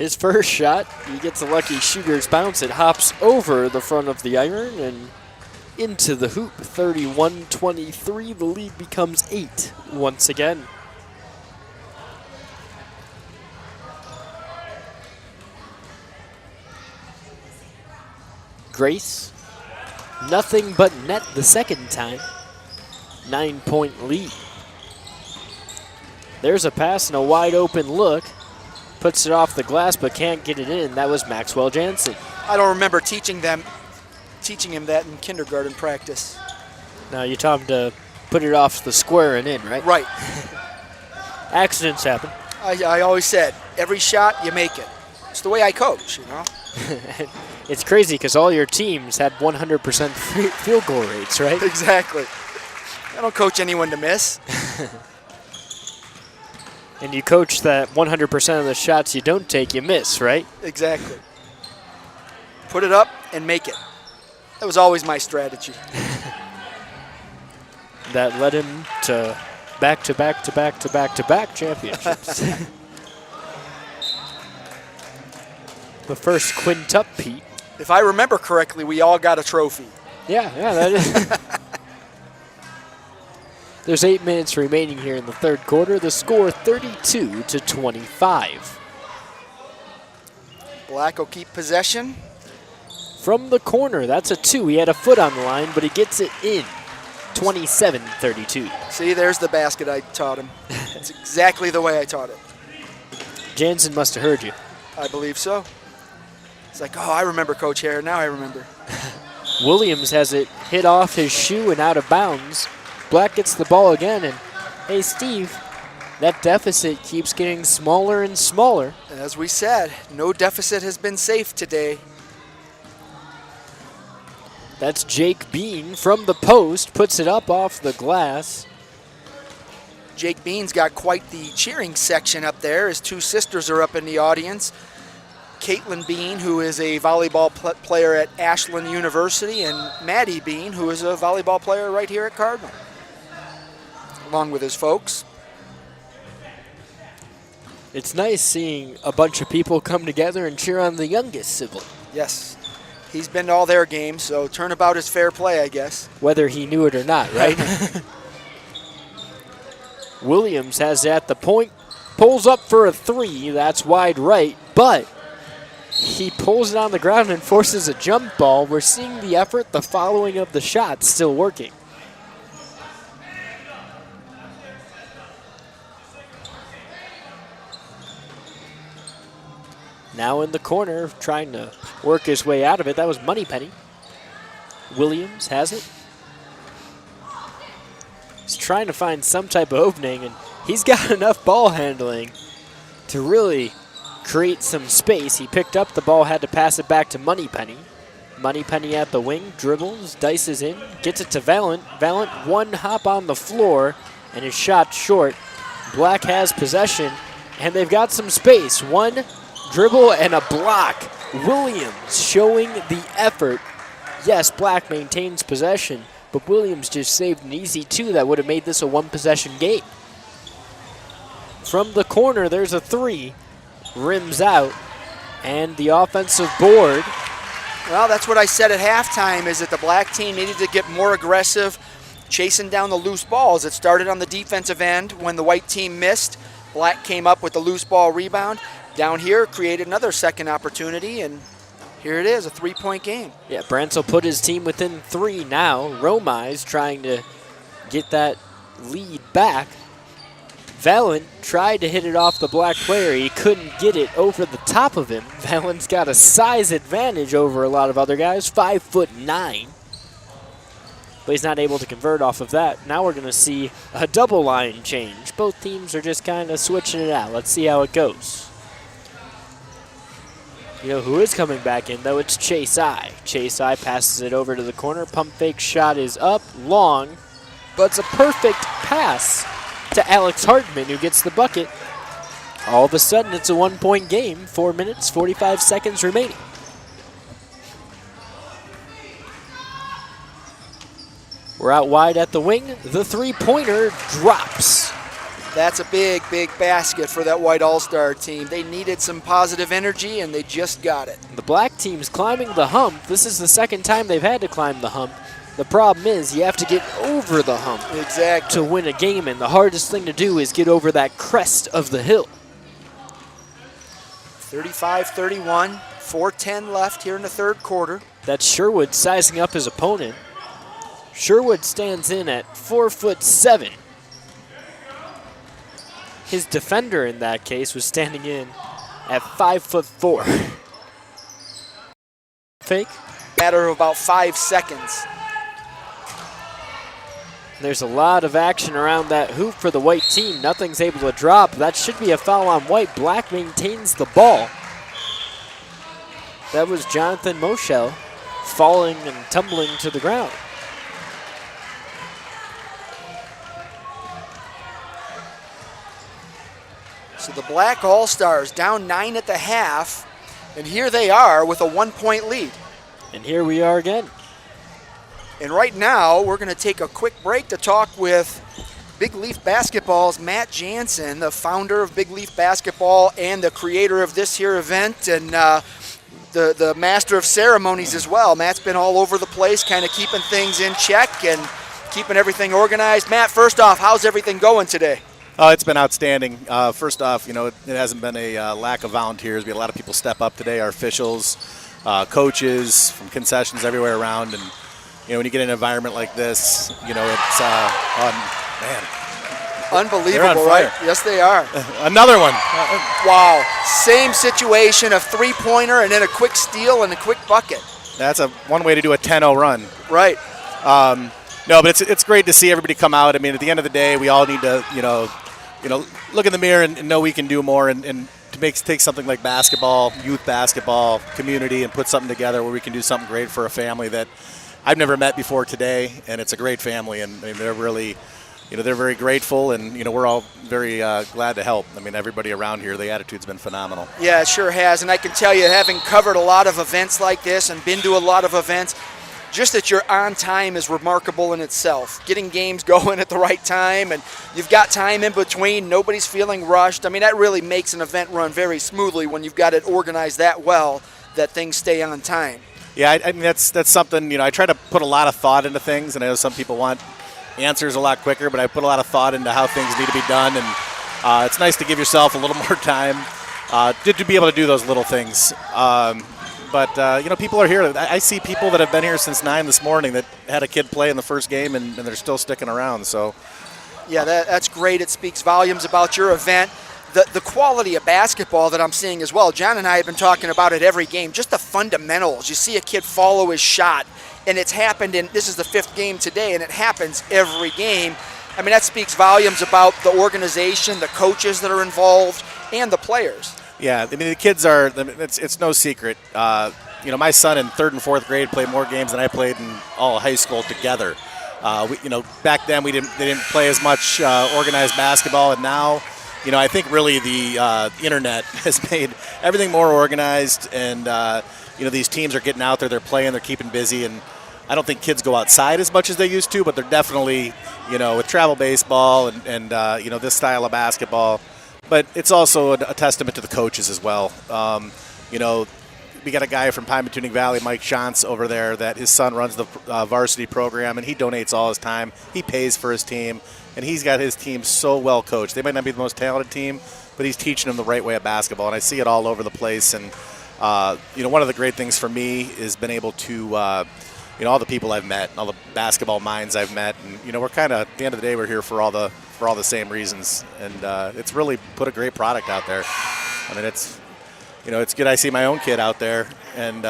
His first shot, he gets a lucky shooter's bounce. It hops over the front of the iron and into the hoop. 31-23, the lead becomes 8 once again. Grace, nothing but net the second time. 9-point lead. There's a pass and a wide open look. Puts it off the glass but can't get it in. That was Maxwell Jansen. I don't remember teaching him that in kindergarten practice. Now you taught him to put it off the square and in, right? Right. Accidents happen. I always said, every shot you make it. It's the way I coach, you know. It's crazy because all your teams had 100% field goal rates, right? Exactly. I don't coach anyone to miss. And you coach that 100% of the shots you don't take, you miss, right? Exactly. Put it up and make it. That was always my strategy. That led him to back-to-back championships. The first quintuple. If I remember correctly, we all got a trophy. Yeah, that is. There's 8 minutes remaining here in the third quarter. The score 32-25. Black will keep possession. From the corner, that's a 2. He had a foot on the line, but he gets it in. 27-32. See, there's the basket I taught him. It's exactly the way I taught it. Jansen must have heard you. I believe so. It's like, oh, I remember Coach Hare. Now I remember. Williams has it hit off his shoe and out of bounds. Black gets the ball again, and hey, Steve, that deficit keeps getting smaller and smaller. As we said, no deficit has been safe today. That's Jake Bean from the post, puts it up off the glass. Jake Bean's got quite the cheering section up there. His 2 sisters are up in the audience. Caitlin Bean, who is a volleyball player at Ashland University, and Maddie Bean, who is a volleyball player right here at Cardinal, along with his folks. It's nice seeing a bunch of people come together and cheer on the youngest sibling. Yes, he's been to all their games, so turnabout is fair play, I guess. Whether he knew it or not, right? Williams has it at the point, pulls up for a 3. That's wide right, but he pulls it on the ground and forces a jump ball. We're seeing the effort, the following of the shot still working. Now in the corner, trying to work his way out of it. That was Moneypenny. Williams has it. He's trying to find some type of opening, and he's got enough ball handling to really create some space. He picked up the ball, had to pass it back to Moneypenny. Moneypenny at the wing, dribbles, dices in, gets it to Valent. Valent one hop on the floor, and his shot short. Black has possession, and they've got some space. One dribble and a block. Williams showing the effort. Yes, Black maintains possession, but Williams just saved an easy 2 that would have made this a 1-possession game. From the corner, there's a 3. Rims out, and the offensive board. Well, that's what I said at halftime, is that the black team needed to get more aggressive, chasing down the loose balls. It started on the defensive end when the white team missed. Black came up with the loose ball rebound. Down here, created another second opportunity, and here it is, a 3-point game. Yeah, Bransel put his team within 3 now. Romai's trying to get that lead back. Valent tried to hit it off the black player. He couldn't get it over the top of him. Valent's got a size advantage over a lot of other guys, 5'9". But he's not able to convert off of that. Now we're going to see a double line change. Both teams are just kind of switching it out. Let's see how it goes. You know who is coming back in, though? It's Chase I. Chase I passes it over to the corner. Pump fake shot is up, long, but it's a perfect pass to Alex Hartman, who gets the bucket. All of a sudden, it's a 1-point game. 4 minutes, 45 seconds remaining. We're out wide at the wing. The 3-pointer drops. That's a big, big basket for that white all-star team. They needed some positive energy, and they just got it. The black team's climbing the hump. This is the second time they've had to climb the hump. The problem is you have to get over the hump to win a game, and the hardest thing to do is get over that crest of the hill. 35-31, 4:10 left here in the third quarter. That's Sherwood sizing up his opponent. Sherwood stands in at 4'7". His defender in that case was standing in at 5'4". Fake. Matter of about 5 seconds. There's a lot of action around that hoop for the white team. Nothing's able to drop. That should be a foul on white. Black maintains the ball. That was Jonathan Moschel falling and tumbling to the ground. So the black all-stars down 9 at the half, and here they are with a 1-point lead. And here we are again. And right now, we're going to take a quick break to talk with Big Leaf Basketball's Matt Jansen, the founder of Big Leaf Basketball and the creator of this here event, and the master of ceremonies as well. Matt's been all over the place, kind of keeping things in check and keeping everything organized. Matt, first off, how's everything going today? Oh, it's been outstanding. First off, it hasn't been a lack of volunteers. We had a lot of people step up today, our officials, coaches from concessions everywhere around. And, when you get in an environment like this, it's, man. Unbelievable, right? Yes, they are. Another one. Wow. Same situation, a three-pointer and then a quick steal and a quick bucket. That's one way to do a 10-0 run. Right. No, but it's great to see everybody come out. I mean, at the end of the day, we all need to, look in the mirror and know we can do more and to take something like basketball, youth basketball, community, and put something together where we can do something great for a family that I've never met before today, and it's a great family, and they're really, they're very grateful, and, we're all very glad to help. I mean, everybody around here, the attitude's been phenomenal. Yeah, it sure has, and I can tell you, having covered a lot of events like this and been to a lot of events, just that you're on time is remarkable in itself. Getting games going at the right time, and you've got time in between, nobody's feeling rushed. I mean, that really makes an event run very smoothly when you've got it organized that well that things stay on time. Yeah, I mean, that's something, I try to put a lot of thought into things, and I know some people want answers a lot quicker, but I put a lot of thought into how things need to be done, and it's nice to give yourself a little more time to be able to do those little things. But people are here. I see people that have been here since 9 this morning that had a kid play in the first game, and they're still sticking around. So, yeah, that's great. It speaks volumes about your event. The quality of basketball that I'm seeing as well. John and I have been talking about it every game, just the fundamentals. You see a kid follow his shot, and it's happened this is the 5th game today, and it happens every game. I mean, that speaks volumes about the organization, the coaches that are involved, and the players. Yeah, I mean, the kids are, it's no secret. My son in 3rd and 4th grade played more games than I played in all of high school together. Back then they didn't play as much organized basketball, and now, I think really the internet has made everything more organized, and these teams are getting out there, they're playing, they're keeping busy, and I don't think kids go outside as much as they used to, but they're definitely, with travel baseball and this style of basketball. But it's also a testament to the coaches as well. We got a guy from Pymatuning Valley, Mike Shantz, over there that his son runs the varsity program, and he donates all his time. He pays for his team, and he's got his team so well coached. They might not be the most talented team, but he's teaching them the right way of basketball, and I see it all over the place. And one of the great things for me is been able to, all the people I've met, all the basketball minds I've met, and we're kind of at the end of the day we're here for all the same reasons, and it's really put a great product out there. I mean, it's good. I see my own kid out there, and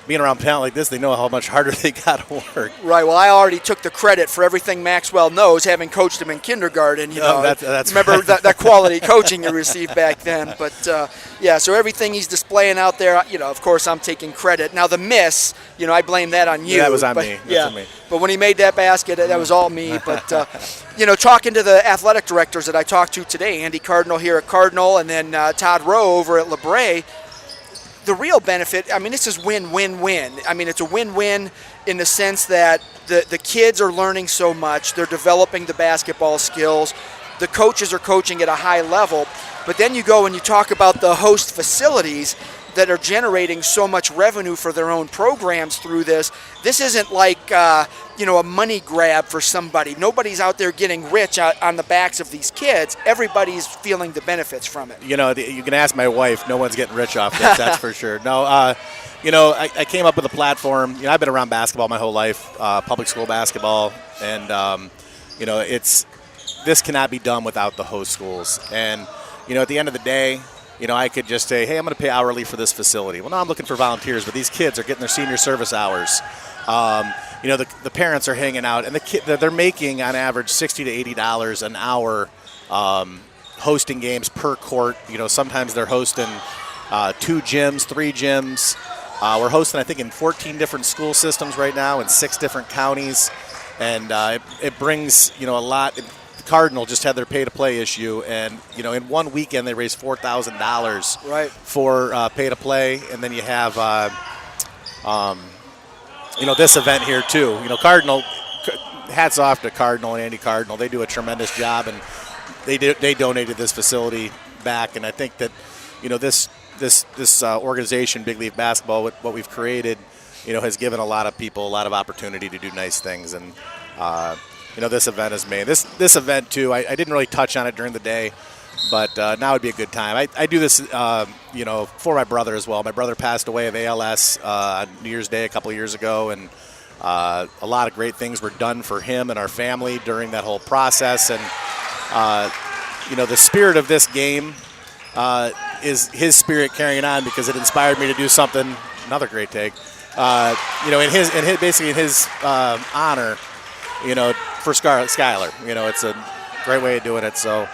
being around talent like this, they know how much harder they got to work. Right. Well, I already took the credit for everything Maxwell knows, having coached him in kindergarten. That's remember right. that quality coaching you received back then. But so everything he's displaying out there, of course, I'm taking credit. Now the miss, I blame that on you. Yeah, that was on me. That's on me. But when he made that basket, that was all me. But talking to the athletic directors that I talked to today, Andy Cardinal here at Cardinal, and then Todd Rowe over at LeBray. The real benefit, this is win-win-win. It's a win-win in the sense that the kids are learning so much. They're developing the basketball skills. the coaches are coaching at a high level. But then you go and you talk about the host facilities that are generating so much revenue for their own programs through this. This isn't like a money grab for somebody. Nobody's out there getting rich on the backs of these kids. Everybody's feeling the benefits from it. You can ask my wife. No one's getting rich off this, that's for sure. No, I came up with a platform. I've been around basketball my whole life, public school basketball, and this cannot be done without the host schools. And at the end of the day, I could just say, hey, I'm going to pay hourly for this facility. Well, no, I'm looking for volunteers, but these kids are getting their senior service hours. The parents are hanging out, and they're making on average $60 to $80 an hour hosting games per court. Sometimes they're hosting 2 gyms, 3 gyms. We're hosting, I think, in 14 different school systems right now in 6 different counties, and it brings a lot. Cardinal just had their pay-to-play issue, and in one weekend they raised $4,000 for pay-to-play, and then you have this event here too. Cardinal, hats off to Cardinal and Andy Cardinal. They do a tremendous job, and they donated this facility back, and I think that this organization, Big League Basketball, what we've created, has given a lot of people a lot of opportunity to do nice things, and this event is made. This event, too, I didn't really touch on it during the day, but now would be a good time. I do this, for my brother as well. My brother passed away of ALS on New Year's Day a couple of years ago, and a lot of great things were done for him and our family during that whole process. And, the spirit of this game is his spirit carrying on, because it inspired me to do something. Another great take. In his honor, for Skylar. It's a great way of doing it. So,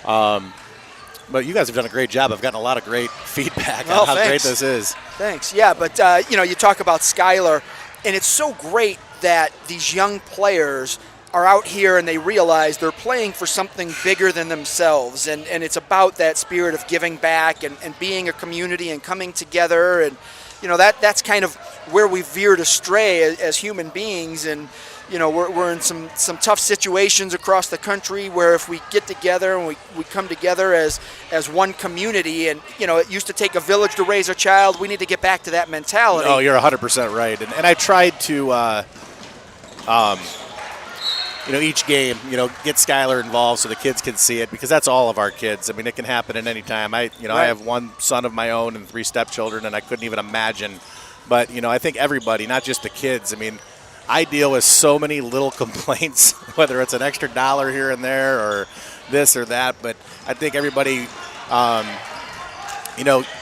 but you guys have done a great job. I've gotten a lot of great feedback on how great this is. Thanks. Yeah, but, you talk about Skylar, and it's so great that these young players are out here and they realize they're playing for something bigger than themselves. And it's about that spirit of giving back and being a community and coming together. And, that's kind of where we veered astray as human beings. And, we're in some tough situations across the country where if we get together and we come together as one community, and, it used to take a village to raise a child, we need to get back to that mentality. Oh, you're 100% right. And I tried to, each game, get Skylar involved so the kids can see it, because that's all of our kids. I mean, it can happen at any time. I have one son of my own and 3 stepchildren, and I couldn't even imagine. But, I think everybody, not just the kids, I deal with so many little complaints, whether it's an extra dollar here and there or this or that. But I think everybody,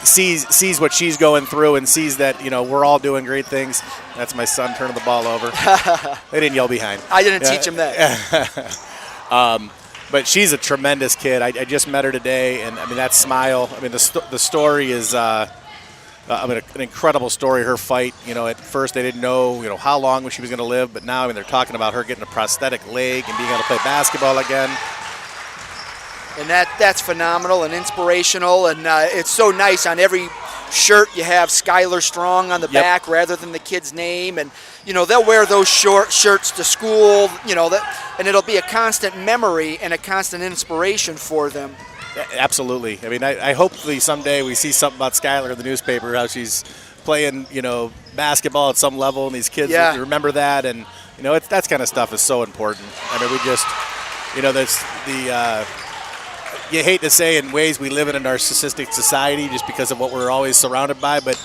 sees what she's going through and sees that, we're all doing great things. That's my son turning the ball over. They didn't yell behind. I didn't teach him that. But she's a tremendous kid. I just met her today, and, that smile. The story is an incredible story. Her fight, at first they didn't know, how long she was going to live, but now, they're talking about her getting a prosthetic leg and being able to play basketball again. And that's phenomenal and inspirational, and it's so nice. On every shirt you have Skylar Strong on the back rather than the kid's name, and they'll wear those short shirts to school, and it'll be a constant memory and a constant inspiration for them. Absolutely. I hopefully someday we see something about Skylar in the newspaper, how she's playing, basketball at some level, and these kids remember that, and that kind of stuff is so important. We just, that's the. You hate to say in ways we live in a narcissistic society just because of what we're always surrounded by, but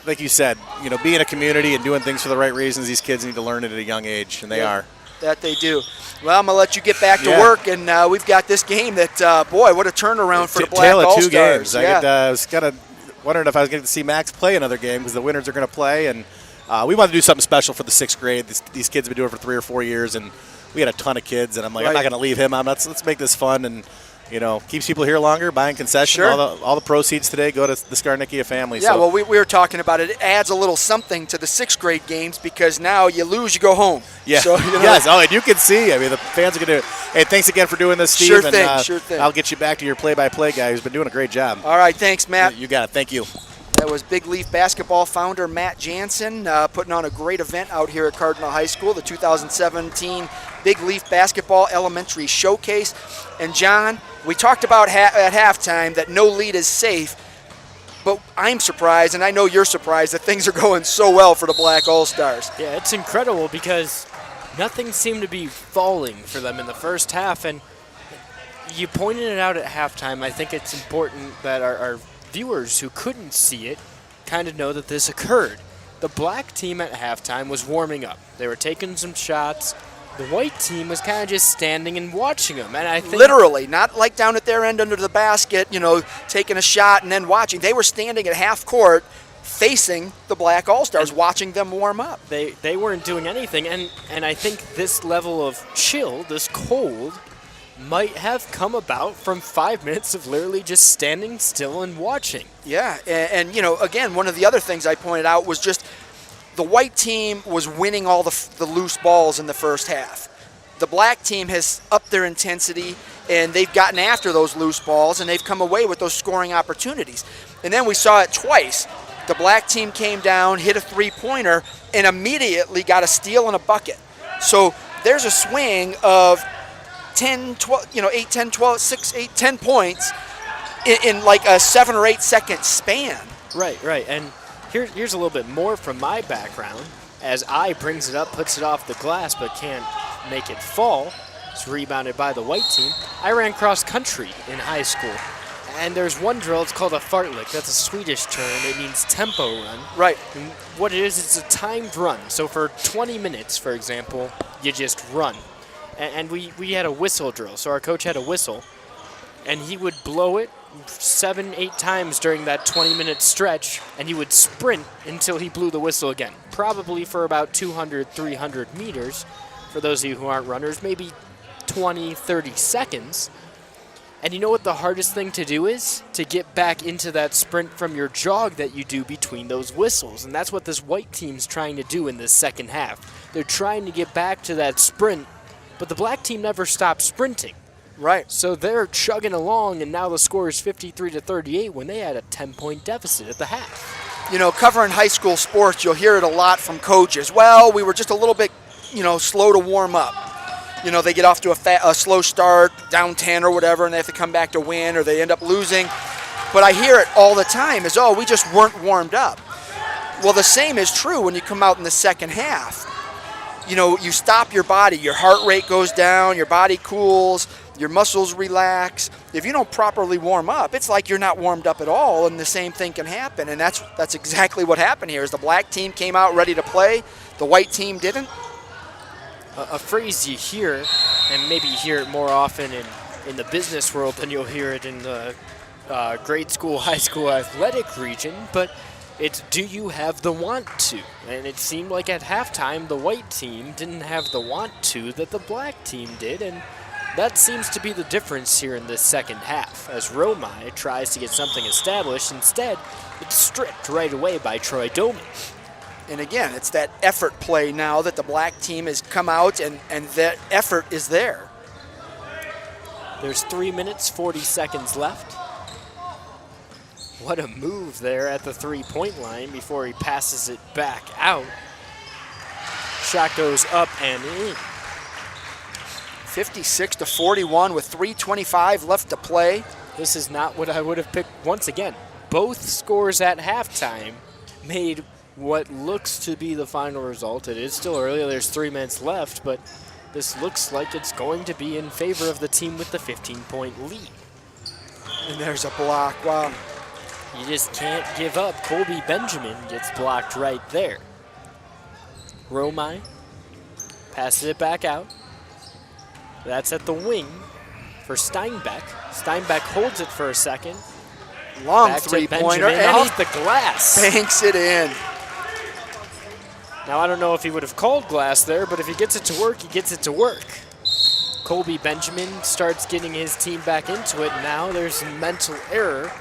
like you said, being a community and doing things for the right reasons, these kids need to learn it at a young age, and they are. That they do. Well, I'm going to let you get back to work, and we've got this game that, boy, what a turnaround for the Black All-Stars. 2 games. I was kind of wondering if I was going to see Max play another game, because the winners are going to play, and we want to do something special for the 6th grade. These kids have been doing it for 3 or 4 years, and we had a ton of kids, and I'm like, I'm not going to leave him out. Let's make this fun, and keeps people here longer, buying concessions. Sure. All the proceeds today go to the Skarnickia family. Yeah, well, we were talking about it. It adds a little something to the 6th grade games, because now you lose, you go home. Yeah. So, yes. Oh, and you can see. The fans are going to. Hey, thanks again for doing this, Steve. Sure thing. I'll get you back to your play-by-play guy who's been doing a great job. All right. Thanks, Matt. You got it. Thank you. That was Big Leaf Basketball founder Matt Jansen putting on a great event out here at Cardinal High School, the 2017 Big Leaf Basketball Elementary Showcase. And John, we talked about at halftime that no lead is safe, but I'm surprised, and I know you're surprised, that things are going so well for the Black All-Stars. Yeah, it's incredible because nothing seemed to be falling for them in the first half, and you pointed it out at halftime. I think it's important that our viewers who couldn't see it kind of know that this occurred. The black team at halftime was warming up. They were taking some shots. The white team was kind of just standing and watching them. And I think literally, not like down at their end under the basket, taking a shot and then watching. They were standing at half court facing the Black All-Stars, watching them warm up. They weren't doing anything. And I think this level of chill, this cold, might have come about from 5 minutes of literally just standing still and watching. Yeah, and again, one of the other things I pointed out was just the white team was winning all the loose balls in the first half. The black team has upped their intensity, and they've gotten after those loose balls, and they've come away with those scoring opportunities. And then we saw it twice. The black team came down, hit a three-pointer, and immediately got a steal and a bucket. So there's a swing of 10, 12, 8, 10, 12, 6, 8, 10 points in like a 7 or 8 second span. Right. And here's a little bit more from my background. As I brings it up, puts it off the glass, but can't make it fall. It's rebounded by the white team. I ran cross country in high school. And there's one drill, it's called a fartlek. That's a Swedish term. It means tempo run. Right. And what it is, it's a timed run. So for 20 minutes, for example, you just run. And we had a whistle drill. So our coach had a whistle. And he would blow it 7, 8 times during that 20-minute stretch, and he would sprint until he blew the whistle again, probably for about 200, 300 meters. For those of you who aren't runners, maybe 20, 30 seconds. And you know what the hardest thing to do is? To get back into that sprint from your jog that you do between those whistles. And that's what this white team's trying to do in this second half. They're trying to get back to that sprint, but the black team never stopped sprinting. Right. So they're chugging along, and now the score is 53-38 when they had a 10-point deficit at the half. Covering high school sports, you'll hear it a lot from coaches. Well, we were just a little bit, slow to warm up. They get off to a slow start, down 10 or whatever, and they have to come back to win, or they end up losing. But I hear it all the time is, we just weren't warmed up. Well, the same is true when you come out in the second half. You stop your body, your heart rate goes down, your body cools, your muscles relax. If you don't properly warm up, it's like you're not warmed up at all, and the same thing can happen. And that's exactly what happened here. Is the black team came out ready to play, the white team didn't. A phrase you hear, and maybe you hear it more often in the business world than you'll hear it in the grade school, high school athletic region, but it's, do you have the want to? And it seemed like at halftime the white team didn't have the want to that the black team did, and that seems to be the difference here in this second half. As Romai tries to get something established, instead it's stripped right away by Troy Domi. And again, it's that effort play now that the black team has come out, and that effort is there. There's 3 minutes, 40 seconds left. What a move there at the three-point line before he passes it back out. Shot goes up and in. 56-41 with 3:25 left to play. This is not what I would have picked. Once again, both scores at halftime made what looks to be the final result. It is still early. There's 3 minutes left, but this looks like it's going to be in favor of the team with the 15-point lead. And there's a block. Wow. You just can't give up. Colby Benjamin gets blocked right there. Romai passes it back out. That's at the wing for Steinbeck. Steinbeck holds it for a second. Long Back three-pointer, and and off the glass. Banks it in. Now, I don't know if he would have called glass there, but if he gets it to work, he gets it to work. Colby Benjamin starts getting his team back into it. Now there's a mental error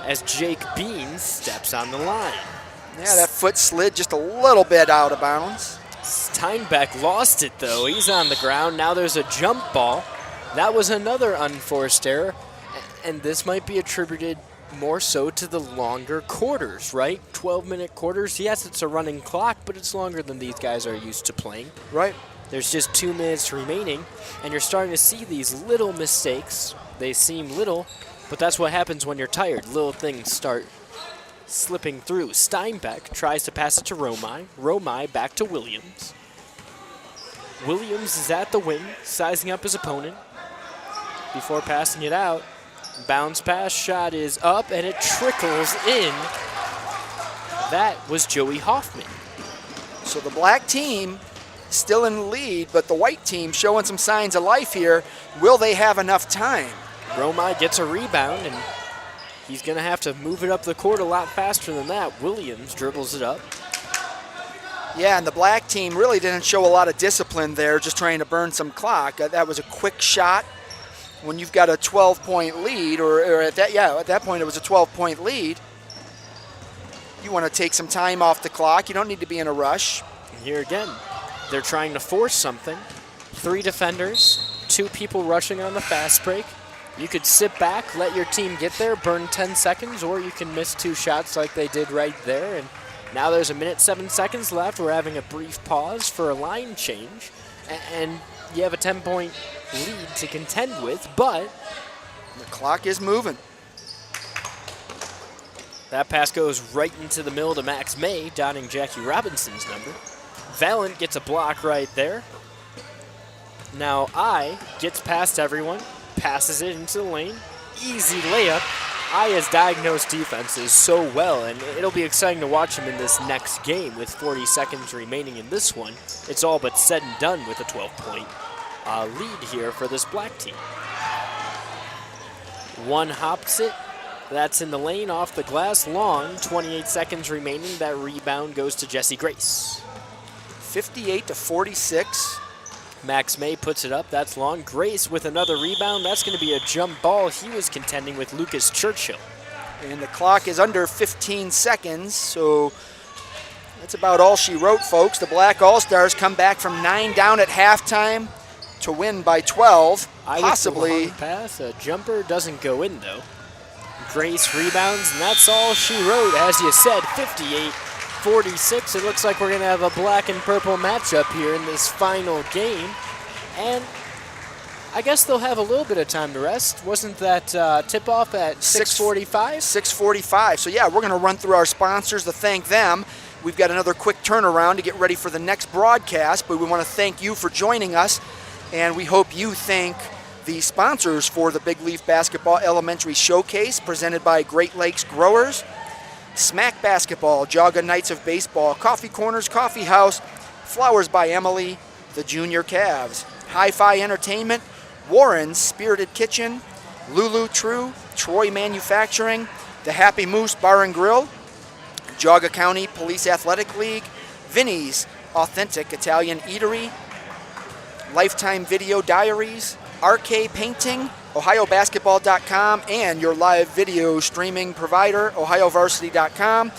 as Jake Beans steps on the line. Yeah, that foot slid just a little bit out of bounds. Steinbeck lost it, though. He's on the ground. Now there's a jump ball. That was another unforced error, and this might be attributed more so to the longer quarters, right? 12-minute quarters. Yes, it's a running clock, but it's longer than these guys are used to playing. Right. There's just 2 minutes remaining, and you're starting to see these little mistakes. They seem little, but that's what happens when you're tired. Little things start slipping through. Steinbeck tries to pass it to Romai. Romai back to Williams. Williams is at the wing, sizing up his opponent before passing it out. Bounce pass, shot is up, and it trickles in. That was Joey Hoffman. So the black team still in the lead, but the white team showing some signs of life here. Will they have enough time? Romai gets a rebound, and he's going to have to move it up the court a lot faster than that. Williams dribbles it up. Yeah, and the black team really didn't show a lot of discipline there, just trying to burn some clock. That was a quick shot. When you've got a 12-point lead, or at that point it was a 12-point lead, you want to take some time off the clock. You don't need to be in a rush. And here again, they're trying to force something. 3 defenders, 2 people rushing on the fast break. You could sit back, let your team get there, burn 10 seconds, or you can miss 2 shots like they did right there. And now there's 1:07 left. We're having a brief pause for a line change. And you have a 10-point lead to contend with, but the clock is moving. That pass goes right into the middle to Max May, donning Jackie Robinson's number. Valent gets a block right there. Now I gets past everyone, passes it into the lane. Easy layup. I has diagnosed defenses so well, and it'll be exciting to watch him in this next game with 40 seconds remaining in this one. It's all but said and done with a 12-point lead here for this black team. One hops it. That's in the lane off the glass. Long, 28 seconds remaining. That rebound goes to Jesse Grace. 58-46. Max May puts it up. That's Long. Grace with another rebound. That's going to be a jump ball. He was contending with Lucas Churchill. And the clock is under 15 seconds, so that's about all she wrote, folks. The Black All-Stars come back from 9 down at halftime to win by 12, possibly. Pass. A jumper doesn't go in, though. Grace rebounds, and that's all she wrote. As you said, 58-46. It looks like we're going to have a black and purple matchup here in this final game. And I guess they'll have a little bit of time to rest. Wasn't that tip-off at 6:45? 6:45. So, yeah, we're going to run through our sponsors to thank them. We've got another quick turnaround to get ready for the next broadcast, but we want to thank you for joining us, and we hope you thank the sponsors for the Big Leaf Basketball Elementary Showcase presented by Great Lakes Growers, Smack Basketball, Jogga Knights of Baseball, Coffee Corners Coffee House, Flowers by Emily, the Junior Cavs, Hi-Fi Entertainment, Warren's Spirited Kitchen, Lulu True, Troy Manufacturing, the Happy Moose Bar and Grill, Jogga County Police Athletic League, Vinny's Authentic Italian Eatery, Lifetime Video Diaries, RK Painting, OhioBasketball.com, and your live video streaming provider, OhioVarsity.com.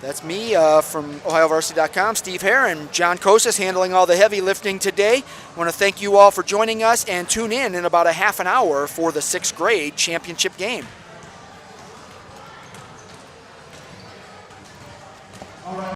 That's me from OhioVarsity.com, Steve Hare, and John Kosas handling all the heavy lifting today. I want to thank you all for joining us, and tune in about a half an hour for the 6th grade championship game.